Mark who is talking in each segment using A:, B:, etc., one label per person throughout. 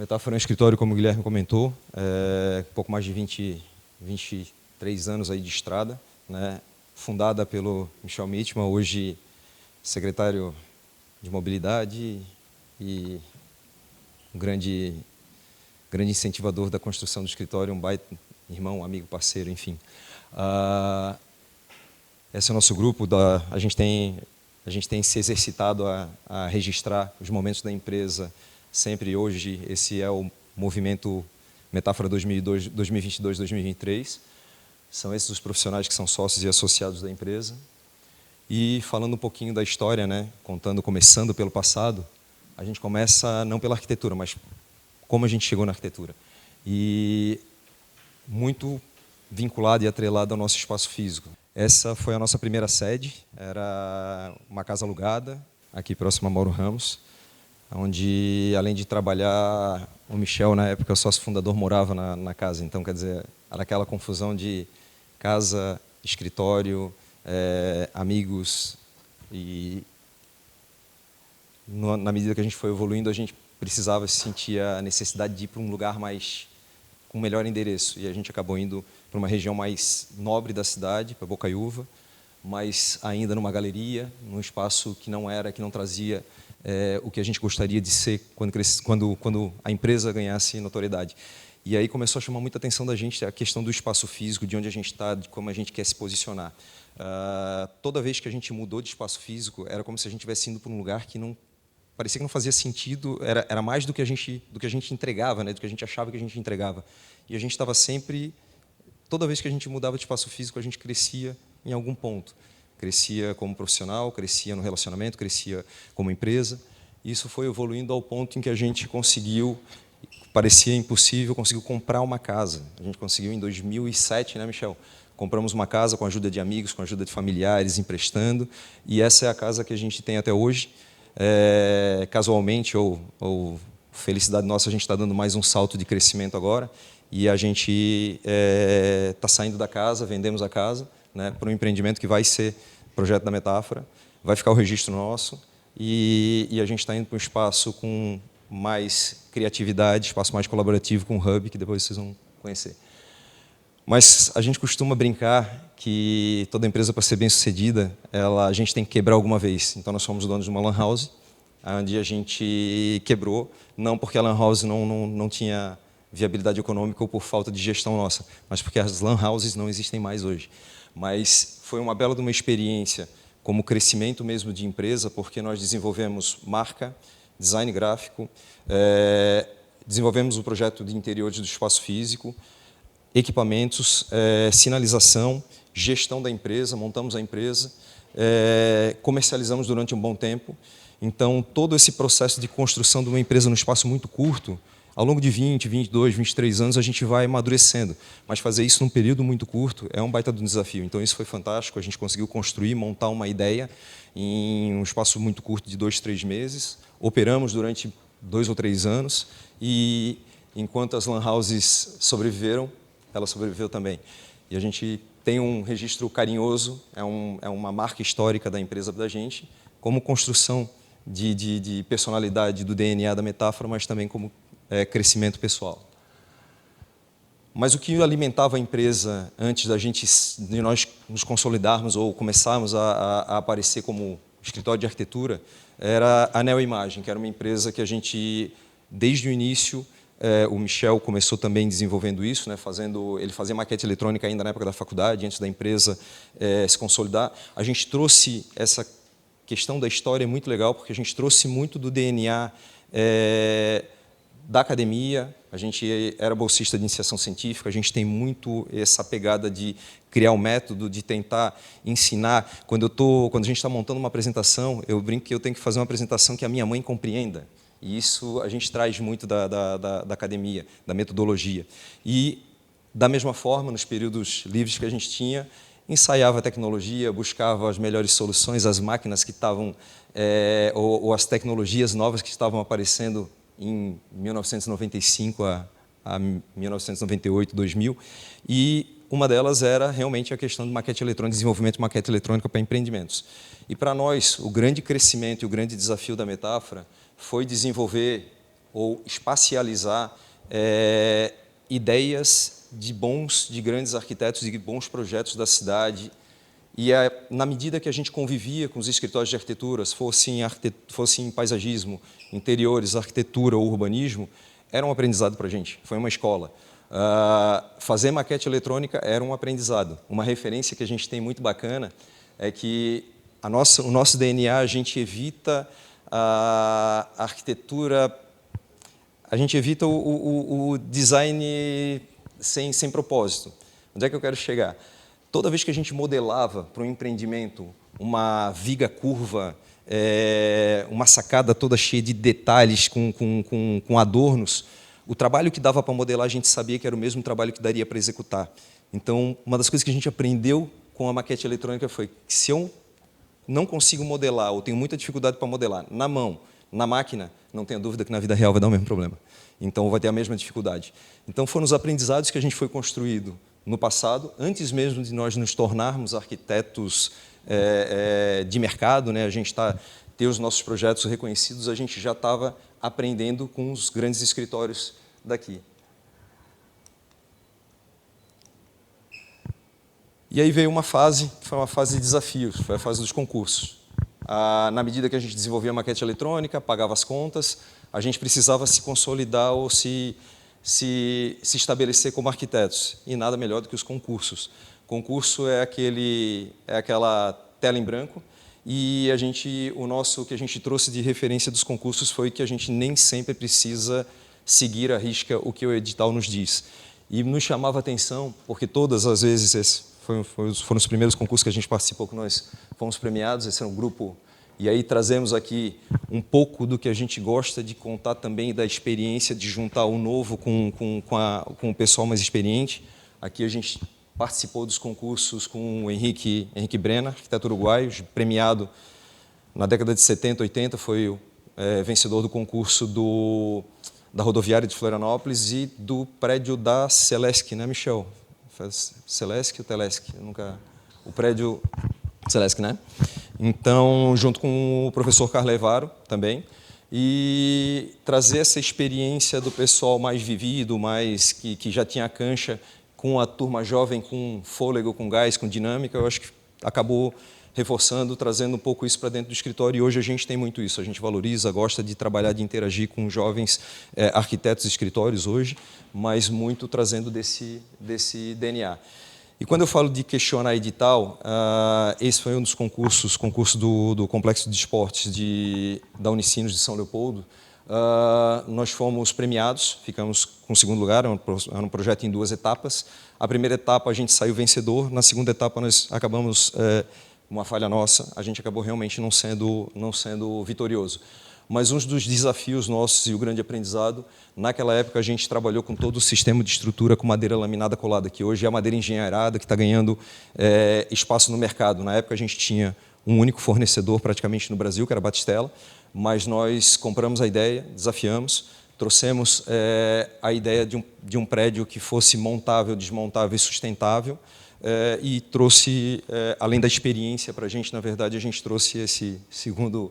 A: Metáfora é um escritório, como o Guilherme comentou, pouco mais de 23 anos aí de estrada, né? Fundada pelo Michel Mitman, hoje secretário de mobilidade e um grande incentivador da construção do escritório, um baita irmão, amigo, parceiro, enfim. Esse é o nosso grupo, a gente tem se exercitado a registrar os momentos da empresa sempre. Hoje esse é o movimento Metáfora 2022-2023. São esses os profissionais que são sócios e associados da empresa. E falando um pouquinho da história, né, começando pelo passado, a gente começa não pela arquitetura, mas como a gente chegou na arquitetura. E muito vinculado e atrelado ao nosso espaço físico. Essa foi a nossa primeira sede, era uma casa alugada, aqui próximo a Mauro Ramos, onde, além de trabalhar, o Michel, na época, o sócio fundador, morava na casa. Então, quer dizer, era aquela confusão de casa, escritório, amigos. E, na medida que a gente foi evoluindo, a gente precisava sentir a necessidade de ir para um lugar com um melhor endereço. E a gente acabou indo para uma região mais nobre da cidade, para Bocaiúva, mas ainda numa galeria, num espaço que não trazia o que a gente gostaria de ser quando a empresa ganhasse notoriedade. E aí começou a chamar muita atenção da gente a questão do espaço físico, de onde a gente está, de como a gente quer se posicionar. Toda vez que a gente mudou de espaço físico, era como se a gente estivesse indo para um lugar que não parecia que não fazia sentido, era mais do que a gente entregava, né, do que a gente achava que a gente entregava. E a gente estava sempre, toda vez que a gente mudava de espaço físico, a gente crescia em algum ponto. Crescia como profissional, crescia no relacionamento, crescia como empresa. Isso foi evoluindo ao ponto em que a gente conseguiu, parecia impossível, conseguiu comprar uma casa. A gente conseguiu em 2007, né, Michel? Compramos uma casa com a ajuda de amigos, com a ajuda de familiares, emprestando. E essa é a casa que a gente tem até hoje. Casualmente, ou felicidade nossa, a gente está dando mais um salto de crescimento agora. E a gente está saindo da casa, vendemos a casa, né, para um empreendimento que vai ser projeto da Metáfora, vai ficar o registro nosso, e a gente está indo para um espaço com mais criatividade, espaço mais colaborativo, com um hub, que depois vocês vão conhecer. Mas a gente costuma brincar que toda empresa, para ser bem-sucedida, a gente tem que quebrar alguma vez. Então, nós somos donos de uma lan house, onde a gente quebrou, não porque a lan house não tinha viabilidade econômica ou por falta de gestão nossa, mas porque as lan houses não existem mais hoje. Mas foi uma bela de uma experiência como crescimento mesmo de empresa, porque nós desenvolvemos marca, design gráfico, desenvolvemos o projeto de interiores do espaço físico, equipamentos, sinalização, gestão da empresa, montamos a empresa, comercializamos durante um bom tempo. Então, todo esse processo de construção de uma empresa num espaço muito curto, ao longo de 20, 22, 23 anos, a gente vai amadurecendo. Mas fazer isso num período muito curto é um baita de um desafio. Então, isso foi fantástico. A gente conseguiu construir, montar uma ideia em um espaço muito curto de 2, 3 meses. Operamos durante 2 ou 3 anos. E, enquanto as lan houses sobreviveram, ela sobreviveu também. E a gente tem um registro carinhoso, é uma marca histórica da empresa da gente, como construção de personalidade do DNA da Metáfora, mas também como crescimento pessoal. Mas o que alimentava a empresa antes de nós nos consolidarmos ou começarmos a aparecer como escritório de arquitetura era a Neo Imagem, que era uma empresa que a gente, desde o início, o Michel começou também desenvolvendo isso, né, ele fazia maquete eletrônica ainda na época da faculdade, antes da empresa se consolidar. A gente trouxe essa questão da história muito legal, porque a gente trouxe muito do DNA da academia. A gente era bolsista de iniciação científica, a gente tem muito essa pegada de criar um método, de tentar ensinar. Quando a gente está montando uma apresentação, eu brinco que eu tenho que fazer uma apresentação que a minha mãe compreenda. E isso a gente traz muito da academia, da metodologia. E, da mesma forma, nos períodos livres que a gente tinha, ensaiava a tecnologia, buscava as melhores soluções, as máquinas que estavam, ou as tecnologias novas que estavam aparecendo em 1995 a 1998, 2000. E uma delas era realmente a questão de maquete eletrônica, desenvolvimento de maquete eletrônica para empreendimentos. E, para nós, o grande crescimento e o grande desafio da Metáfora foi desenvolver ou espacializar ideias de grandes arquitetos e de bons projetos da cidade. E na medida que a gente convivia com os escritórios de arquitetura, fosse em paisagismo, interiores, arquitetura ou urbanismo, era um aprendizado para a gente, foi uma escola. Fazer maquete eletrônica era um aprendizado. Uma referência que a gente tem muito bacana é que o nosso DNA, a gente evita a arquitetura, a gente evita o design sem propósito. Onde é que eu quero chegar? Toda vez que a gente modelava para um empreendimento uma viga curva, uma sacada toda cheia de detalhes, com adornos, o trabalho que dava para modelar, a gente sabia que era o mesmo trabalho que daria para executar. Então, uma das coisas que a gente aprendeu com a maquete eletrônica foi que se eu não consigo modelar, ou tenho muita dificuldade para modelar, na mão, na máquina, não tenha dúvida que na vida real vai dar o mesmo problema. Então, vai ter a mesma dificuldade. Então, foram os aprendizados que a gente foi construído no passado, antes mesmo de nós nos tornarmos arquitetos de mercado, né? A gente ter os nossos projetos reconhecidos, a gente já estava aprendendo com os grandes escritórios daqui. E aí veio uma fase, que foi uma fase de desafios, foi a fase dos concursos. Na medida que a gente desenvolvia a maquete eletrônica, pagava as contas, a gente precisava se consolidar ou se estabelecer como arquitetos. E nada melhor do que os concursos. Concurso é aquela tela em branco, e o que a gente trouxe de referência dos concursos foi que a gente nem sempre precisa seguir à risca o que o edital nos diz. E nos chamava a atenção, porque todas as vezes foram os primeiros concursos que a gente participou, que nós fomos premiados, esse era um grupo, e aí trazemos aqui um pouco do que a gente gosta de contar também, da experiência de juntar o novo com o pessoal mais experiente. Aqui a gente participou dos concursos com o Henrique Brenner, arquiteto uruguaio, premiado na década de 70, 80, foi vencedor do concurso da rodoviária de Florianópolis e do prédio da Celesc, né, Michel? Celesc ou Telesc? O prédio Celesc, né? Então, junto com o professor Carlevaro também, e trazer essa experiência do pessoal mais vivido, que já tinha cancha, com a turma jovem, com fôlego, com gás, com dinâmica, eu acho que acabou reforçando, trazendo um pouco isso para dentro do escritório, e hoje a gente tem muito isso, a gente valoriza, gosta de trabalhar, de interagir com jovens arquitetos e escritórios hoje, mas muito trazendo desse DNA. E quando eu falo de questionar edital, esse foi um dos concurso do Complexo de Esportes da Unicinos de São Leopoldo. Nós fomos premiados, ficamos com o segundo lugar, era um projeto em 2 etapas. A primeira etapa a gente saiu vencedor, na segunda etapa nós acabamos, uma falha nossa, a gente acabou realmente não sendo vitorioso. Mas um dos desafios nossos e o grande aprendizado, naquela época a gente trabalhou com todo o sistema de estrutura com madeira laminada colada, que hoje é a madeira engenheirada, que está ganhando espaço no mercado. Na época a gente tinha um único fornecedor praticamente no Brasil, que era a Batistella, mas nós compramos a ideia, desafiamos, trouxemos a ideia de um prédio que fosse montável, desmontável e sustentável, e trouxe, além da experiência para a gente, na verdade, a gente trouxe esse segundo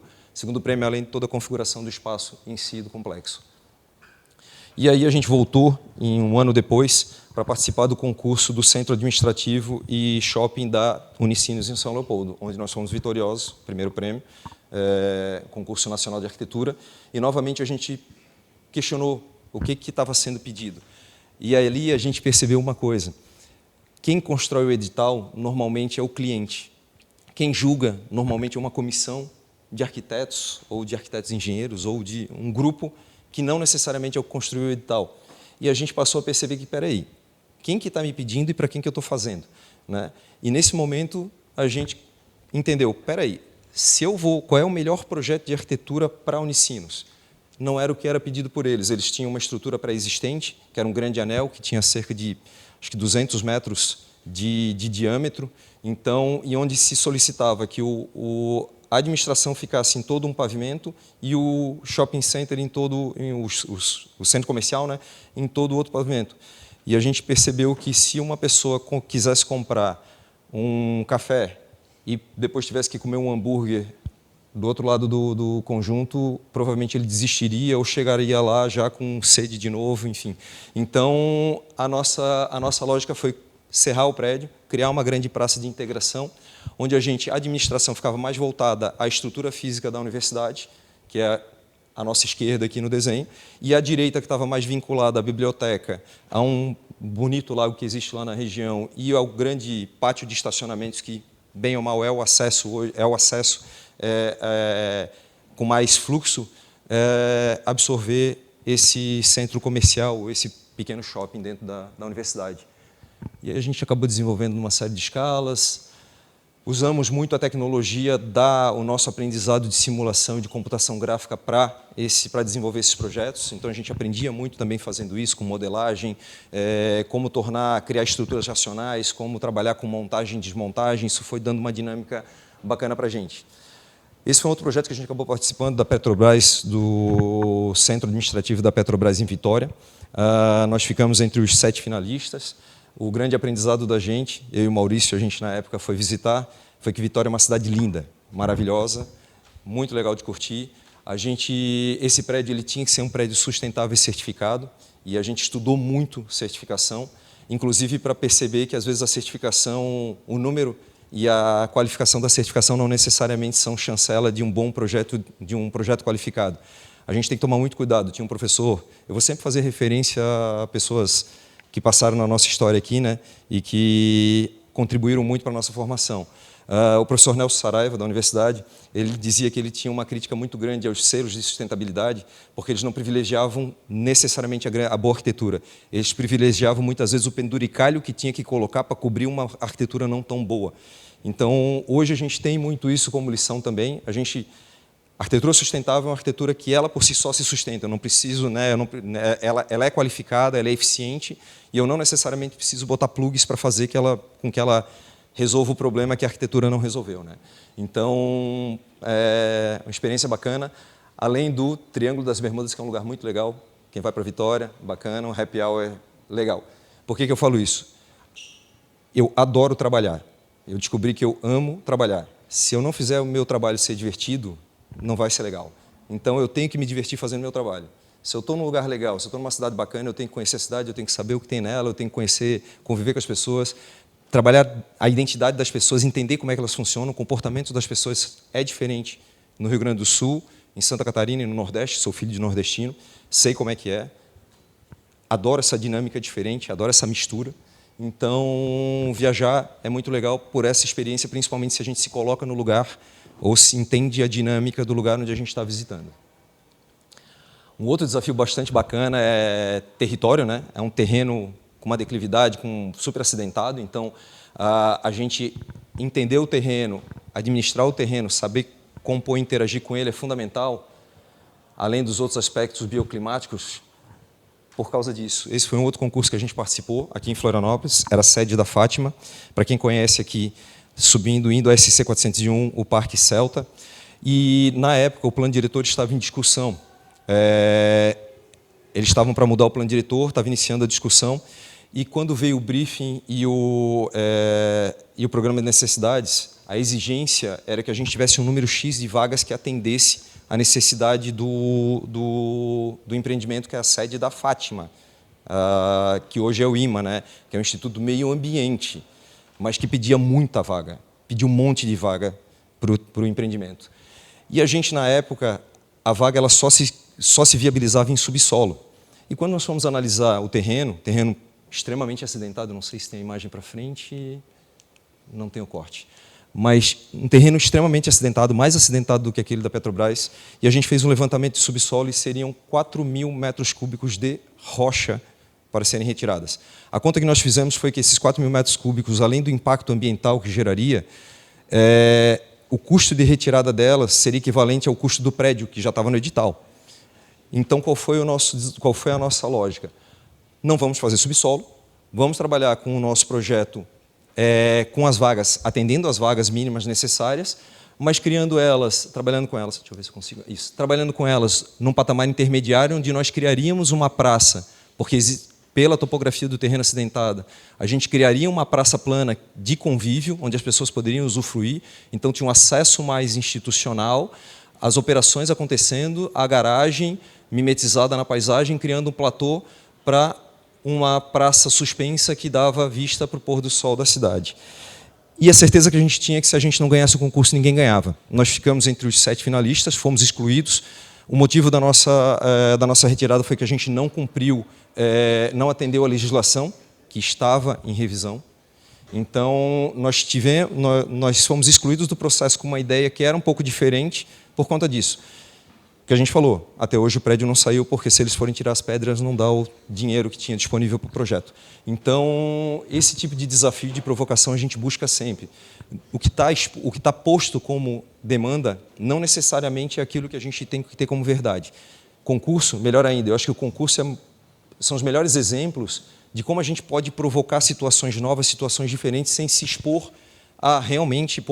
A: prêmio, além de toda a configuração do espaço em si do complexo. E aí a gente voltou, um ano depois, para participar do concurso do Centro Administrativo e Shopping da Unicinos em São Leopoldo, onde nós fomos vitoriosos, primeiro prêmio, concurso nacional de arquitetura, e novamente a gente questionou o que estava sendo pedido. E ali a gente percebeu uma coisa: quem constrói o edital normalmente é o cliente, quem julga normalmente é uma comissão de arquitetos ou de arquitetos engenheiros ou de um grupo que não necessariamente é o que construiu o edital. E a gente passou a perceber que, espera aí, quem que está me pedindo e para quem que eu estou fazendo, né? E nesse momento a gente entendeu, espera aí, qual é o melhor projeto de arquitetura para a Unicinos? Não era o que era pedido por eles. Eles tinham uma estrutura pré-existente, que era um grande anel, que tinha cerca de, acho que 200 metros de diâmetro, então, e onde se solicitava que a administração ficasse em todo um pavimento e o shopping center o centro comercial, né, em todo o outro pavimento. E a gente percebeu que se uma pessoa quisesse comprar um café e depois tivesse que comer um hambúrguer do outro lado do conjunto, provavelmente ele desistiria ou chegaria lá já com sede de novo, enfim. Então, a nossa lógica foi cerrar o prédio, criar uma grande praça de integração, onde a administração ficava mais voltada à estrutura física da universidade, que é a nossa esquerda aqui no desenho, e a direita, que estava mais vinculada à biblioteca, a um bonito lago que existe lá na região, e ao grande pátio de estacionamentos que, bem ou mal, é o acesso com mais fluxo, absorver esse centro comercial, esse pequeno shopping dentro da universidade. E aí a gente acabou desenvolvendo uma série de escalas, usamos muito a tecnologia o nosso aprendizado de simulação e de computação gráfica para desenvolver esses projetos. Então, a gente aprendia muito também fazendo isso, com modelagem, como criar estruturas racionais, como trabalhar com montagem e desmontagem. Isso foi dando uma dinâmica bacana para a gente. Esse foi um outro projeto que a gente acabou participando da Petrobras, do Centro Administrativo da Petrobras em Vitória. Nós ficamos entre os 7 finalistas. O grande aprendizado da gente, eu e o Maurício, a gente na época foi visitar, foi que Vitória é uma cidade linda, maravilhosa, muito legal de curtir. Esse prédio ele tinha que ser um prédio sustentável e certificado, e a gente estudou muito certificação, inclusive para perceber que às vezes a certificação, o número e a qualificação da certificação não necessariamente são chancela de um bom projeto, de um projeto qualificado. A gente tem que tomar muito cuidado. Tinha um professor, eu vou sempre fazer referência a pessoas que passaram na nossa história aqui, né, e que contribuíram muito para a nossa formação. O professor Nelson Saraiva, da universidade, ele dizia que ele tinha uma crítica muito grande aos selos de sustentabilidade, porque eles não privilegiavam necessariamente a boa arquitetura. Eles privilegiavam, muitas vezes, o penduricalho que tinha que colocar para cobrir uma arquitetura não tão boa. Então, hoje a gente tem muito isso como lição também. A arquitetura sustentável é uma arquitetura que ela por si só se sustenta. Eu não preciso, ela é qualificada, ela é eficiente, e eu não necessariamente preciso botar plugs para fazer com que ela resolva o problema que a arquitetura não resolveu, né? Então, é uma experiência bacana, além do Triângulo das Bermudas, que é um lugar muito legal. Quem vai para Vitória, bacana, um happy hour é legal. Por que eu falo isso? Eu adoro trabalhar. Eu descobri que eu amo trabalhar. Se eu não fizer o meu trabalho ser divertido, não vai ser legal. Então, eu tenho que me divertir fazendo o meu trabalho. Se eu estou num lugar legal, se eu estou numa cidade bacana, eu tenho que conhecer a cidade, eu tenho que saber o que tem nela, eu tenho que conviver com as pessoas, trabalhar a identidade das pessoas, entender como é que elas funcionam, o comportamento das pessoas é diferente no Rio Grande do Sul, em Santa Catarina e no Nordeste, sou filho de nordestino, sei como é que é, adoro essa dinâmica diferente, adoro essa mistura. Então, viajar é muito legal por essa experiência, principalmente se a gente se coloca no lugar ou se entende a dinâmica do lugar onde a gente está visitando. Um outro desafio bastante bacana é território, né? É um terreno com uma declividade, super acidentado, então a gente entender o terreno, administrar o terreno, saber compor e interagir com ele é fundamental, além dos outros aspectos bioclimáticos, por causa disso. Esse foi um outro concurso que a gente participou aqui em Florianópolis, era a sede da Fátima, para quem conhece aqui, indo a SC 401, o Parque Celta, e na época o plano diretor estava em discussão. Eles estavam para mudar o plano diretor, estava iniciando a discussão, e quando veio o briefing e o programa de necessidades, a exigência era que a gente tivesse um número X de vagas que atendesse a necessidade do empreendimento, que é a sede da Fátima, que hoje é o IMA, né, que é o Instituto do Meio Ambiente, mas que pedia muita vaga, pedia um monte de vaga para o empreendimento. E a gente, na época, a vaga ela só se viabilizava em subsolo. E quando nós fomos analisar o terreno extremamente acidentado, não sei se tem a imagem para frente, não tem o corte, mas um terreno extremamente acidentado, mais acidentado do que aquele da Petrobras, e a gente fez um levantamento de subsolo e seriam 4.000 metros cúbicos de rocha para serem retiradas. A conta que nós fizemos foi que esses 4.000 metros cúbicos, além do impacto ambiental que geraria, o custo de retirada delas seria equivalente ao custo do prédio, que já estava no edital. Então, qual foi a nossa lógica? Não vamos fazer subsolo, vamos trabalhar com o nosso projeto com as vagas, atendendo às vagas mínimas necessárias, mas trabalhando com elas, deixa eu ver se eu consigo, isso, trabalhando com elas num patamar intermediário, onde nós criaríamos uma praça, porque pela topografia do terreno acidentada, a gente criaria uma praça plana de convívio, onde as pessoas poderiam usufruir, então tinha um acesso mais institucional, as operações acontecendo, a garagem mimetizada na paisagem, criando um platô para uma praça suspensa que dava vista para o pôr do sol da cidade. E a certeza que a gente tinha é que se a gente não ganhasse o concurso, ninguém ganhava. Nós ficamos entre os 7 finalistas, fomos excluídos. O motivo da nossa retirada foi que a gente não cumpriu, não atendeu a legislação, que estava em revisão. Então, nós fomos excluídos do processo com uma ideia que era um pouco diferente por conta disso. Que a gente falou, até hoje o prédio não saiu, porque se eles forem tirar as pedras, não dá o dinheiro que tinha disponível para o projeto. Então, esse tipo de desafio, de provocação, a gente busca sempre. O que está posto como demanda, não necessariamente é aquilo que a gente tem que ter como verdade. Concurso, melhor ainda, eu acho que o concurso são os melhores exemplos de como a gente pode provocar situações novas, situações diferentes, sem se expor a realmente,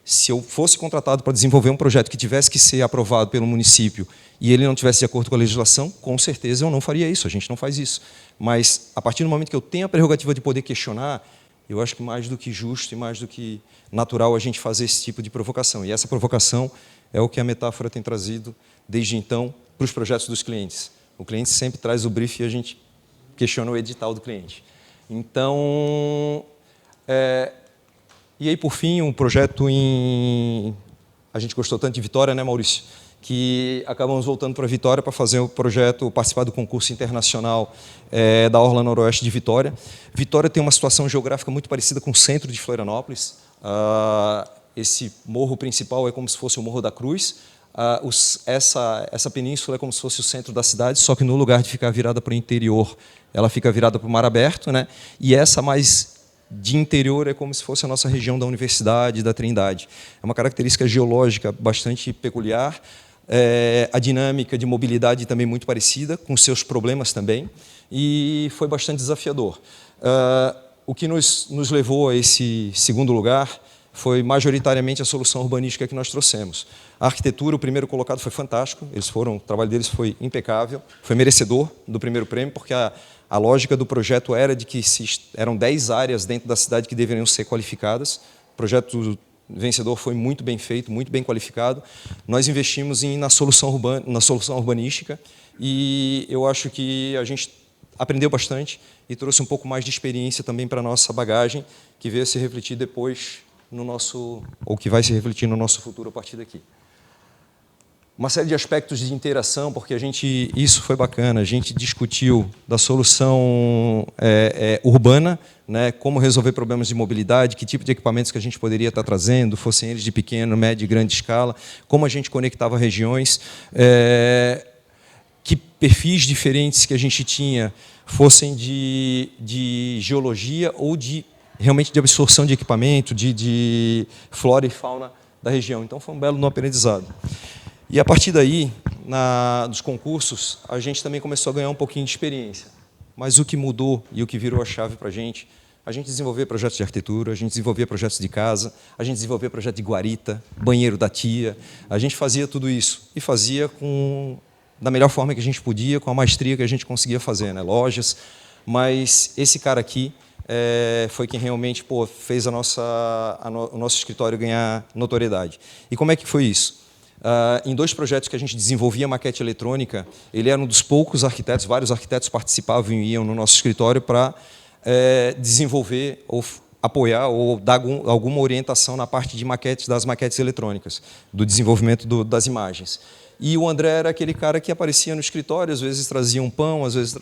A: se eu fosse contratado para desenvolver um projeto que tivesse que ser aprovado pelo município e ele não tivesse de acordo com a legislação, com certeza eu não faria isso, a gente não faz isso. Mas, a partir do momento que eu tenho a prerrogativa de poder questionar, eu acho que mais do que justo e mais do que natural a gente fazer esse tipo de provocação. E essa provocação é o que a Metáfora tem trazido, desde então, para os projetos dos clientes. O cliente sempre traz o brief e a gente questiona o edital do cliente. Então, e aí, por fim, um projeto a gente gostou tanto de Vitória, né, Maurício? Que acabamos voltando para Vitória para fazer o projeto, participar do concurso internacional da Orla Noroeste de Vitória. Vitória tem uma situação geográfica muito parecida com o centro de Florianópolis. Esse morro principal é como se fosse o Morro da Cruz. Essa península é como se fosse o centro da cidade, só que no lugar de ficar virada para o interior, ela fica virada para o mar aberto, né? E essa mais de interior é como se fosse a nossa região da Universidade, da Trindade. É uma característica geológica bastante peculiar, a dinâmica de mobilidade também muito parecida, com seus problemas também, e foi bastante desafiador. O que nos levou a esse segundo lugar foi majoritariamente a solução urbanística que nós trouxemos. A arquitetura, o primeiro colocado, foi fantástico, o trabalho deles foi impecável, foi merecedor do primeiro prêmio, porque a lógica do projeto era de que eram 10 áreas dentro da cidade que deveriam ser qualificadas. O projeto vencedor foi muito bem feito, muito bem qualificado. Nós investimos na solução urbanística e eu acho que a gente aprendeu bastante e trouxe um pouco mais de experiência também para a nossa bagagem, que veio a se refletir depois ou que vai se refletir no nosso futuro a partir daqui. Uma série de aspectos de interação, porque isso foi bacana, a gente discutiu da solução urbana, né, como resolver problemas de mobilidade, que tipo de equipamentos que a gente poderia estar trazendo, fossem eles de pequeno, médio e grande escala, como a gente conectava regiões, que perfis diferentes que a gente tinha, fossem de geologia ou realmente de absorção de equipamento, de flora e fauna da região. Então, foi um belo aprendizado. E, a partir daí, dos concursos, a gente também começou a ganhar um pouquinho de experiência. Mas o que mudou e o que virou a chave para a gente desenvolvia projetos de arquitetura, a gente desenvolvia projetos de casa, a gente desenvolvia projeto de guarita, banheiro da tia, a gente fazia tudo isso. E fazia da melhor forma que a gente podia, com a maestria que a gente conseguia fazer, né? Lojas. Mas esse cara aqui foi quem realmente fez o nosso escritório ganhar notoriedade. E como é que foi isso? Em 2 projetos que a gente desenvolvia maquete eletrônica, ele era um dos poucos arquitetos, vários arquitetos participavam e iam no nosso escritório para desenvolver ou apoiar ou dar alguma orientação na parte de das maquetes eletrônicas, do desenvolvimento das imagens. E o André era aquele cara que aparecia no escritório, às vezes trazia um pão, às vezes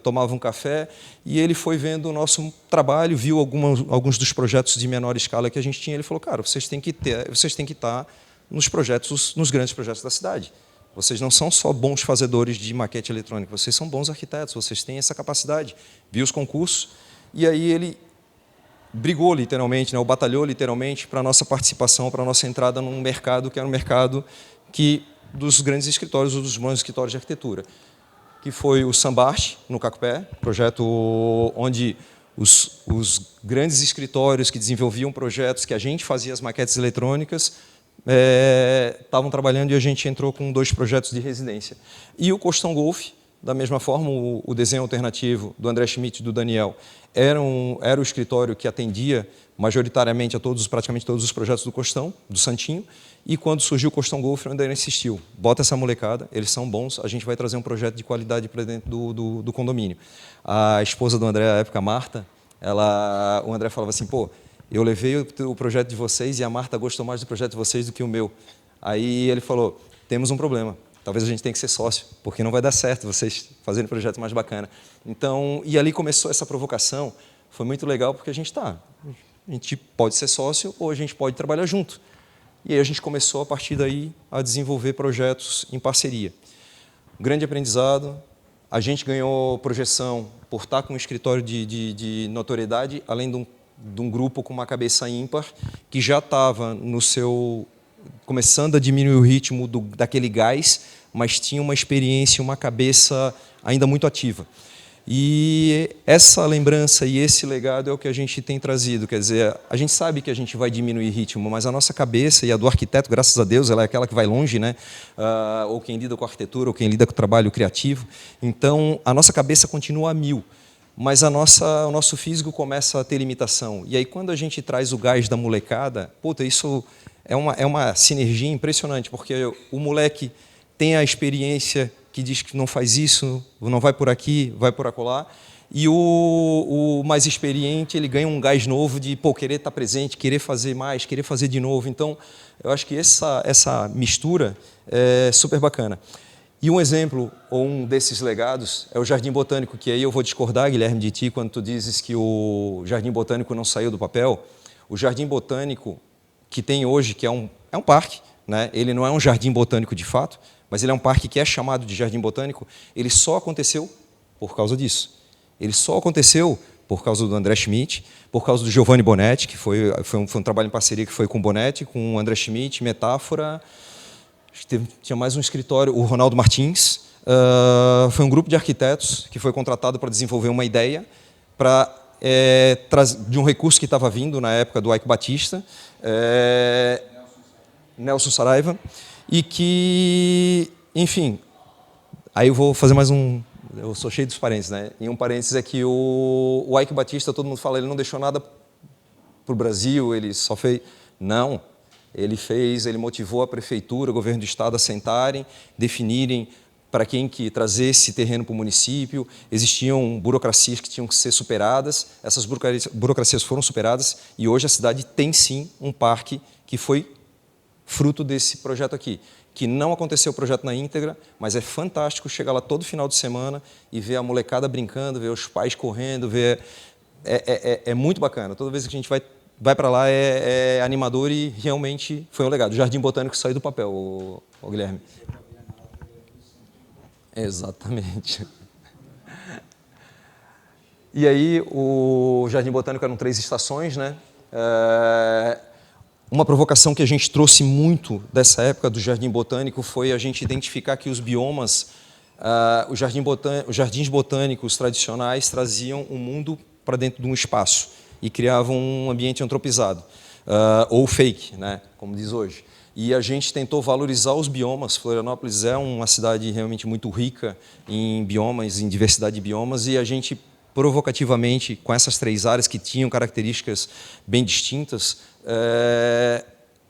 A: tomava um café, e ele foi vendo o nosso trabalho, viu alguns dos projetos de menor escala que a gente tinha, ele falou, cara, vocês têm que estar nos grandes projetos da cidade. Vocês não são só bons fazedores de maquete eletrônica, vocês são bons arquitetos, vocês têm essa capacidade. Viu os concursos, e aí ele brigou literalmente, né, ou batalhou literalmente para a nossa participação, para a nossa entrada num mercado que era um mercado dos grandes escritórios, ou dos bons escritórios de arquitetura, que foi o Sambarte, no Cacupé, projeto onde os grandes escritórios que desenvolviam projetos, que a gente fazia as maquetes eletrônicas, estavam trabalhando e a gente entrou com 2 projetos de residência. E o Costão Golf, Da mesma forma, o desenho alternativo do André Schmidt e do Daniel era o escritório que atendia majoritariamente a praticamente todos os projetos do Costão, do Santinho, e quando surgiu o Costão Golf, o André insistiu, bota essa molecada, eles são bons, a gente vai trazer um projeto de qualidade para dentro do condomínio. A esposa do André, à época, a Marta, o André falava assim, pô, eu levei o projeto de vocês e a Marta gostou mais do projeto de vocês do que o meu. Aí ele falou, temos um problema, talvez a gente tenha que ser sócio, porque não vai dar certo vocês fazerem um projeto mais bacana. Então, e ali começou essa provocação, foi muito legal porque a gente pode ser sócio ou a gente pode trabalhar junto. E aí a gente começou, a partir daí, a desenvolver projetos em parceria. Grande aprendizado, a gente ganhou projeção por estar com um escritório de notoriedade, além de um grupo com uma cabeça ímpar, que já estava começando a diminuir o ritmo daquele gás, mas tinha uma experiência, uma cabeça ainda muito ativa. E essa lembrança e esse legado é o que a gente tem trazido. Quer dizer, a gente sabe que a gente vai diminuir ritmo, mas a nossa cabeça e a do arquiteto, graças a Deus, ela é aquela que vai longe, né? Ou quem lida com a arquitetura, ou quem lida com o trabalho criativo. Então, a nossa cabeça continua a 1000, mas o nosso físico começa a ter limitação. E aí, quando a gente traz o gás da molecada, puta, isso é uma sinergia impressionante, porque o moleque tem a experiência que diz que não faz isso, não vai por aqui, vai por acolá, e o mais experiente, ele ganha um gás novo de querer estar presente, querer fazer mais, querer fazer de novo. Então, eu acho que essa mistura é super bacana. E um exemplo, ou um desses legados, é o Jardim Botânico, que aí eu vou discordar, Guilherme, de ti, quando tu dizes que o Jardim Botânico não saiu do papel. O Jardim Botânico que tem hoje, que é um parque, né? Ele não é um jardim botânico de fato, mas ele é um parque que é chamado de Jardim Botânico, ele só aconteceu por causa disso. Ele só aconteceu por causa do André Schmidt, por causa do Giovanni Bonetti, que foi um trabalho em parceria que foi com o Bonetti, com o André Schmidt, Metáfora, tinha mais um escritório, o Ronaldo Martins. Foi um grupo de arquitetos que foi contratado para desenvolver uma ideia de um recurso que estava vindo na época do Ike Batista, Nelson Saraiva, e que, enfim, aí eu vou fazer mais eu sou cheio dos parênteses, né? E um parênteses é que o Ike Batista, todo mundo fala, ele não deixou nada para o Brasil, ele só fez... Não, ele motivou a prefeitura, o governo do estado a sentarem, definirem para quem que trazer esse terreno para o município. Existiam burocracias que tinham que ser superadas, essas burocracias foram superadas e hoje a cidade tem sim um parque que foi fruto desse projeto aqui, que não aconteceu o projeto na íntegra, mas é fantástico chegar lá todo final de semana e ver a molecada brincando, ver os pais correndo, é muito bacana. Toda vez que a gente vai para lá é animador e realmente foi um legado. O Jardim Botânico saiu do papel, o Guilherme. Exatamente. E aí o Jardim Botânico eram 3 estações, né? Uma provocação que a gente trouxe muito dessa época do Jardim Botânico foi a gente identificar que os biomas, os jardins botânicos tradicionais traziam um mundo para dentro de um espaço e criavam um ambiente antropizado, ou fake, né, como diz hoje. E a gente tentou valorizar os biomas. Florianópolis é uma cidade realmente muito rica em biomas, em diversidade de biomas, e a gente provocativamente, com essas 3 áreas que tinham características bem distintas,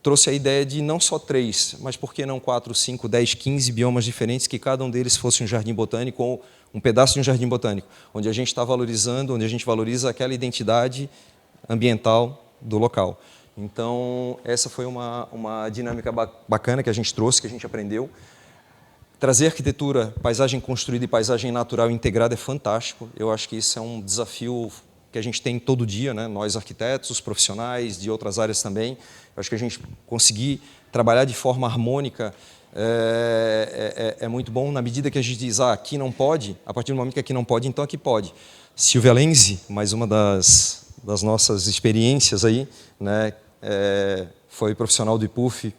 A: trouxe a ideia de não só 3, mas por que não 4, 5, 10, 15 biomas diferentes, que cada um deles fosse um jardim botânico ou um pedaço de um jardim botânico, onde a gente está valorizando, onde a gente valoriza aquela identidade ambiental do local. Então, essa foi uma dinâmica bacana que a gente trouxe, que a gente aprendeu. Trazer arquitetura, paisagem construída e paisagem natural integrada é fantástico. Eu acho que isso é um desafio que a gente tem todo dia, né? Nós arquitetos, os profissionais de outras áreas também. Eu acho que a gente conseguir trabalhar de forma harmônica é muito bom, na medida que a gente diz, aqui não pode, a partir do momento que aqui não pode, então aqui pode. Silvia Lenzi, mais uma das nossas experiências aí, né? Foi profissional do IPUF,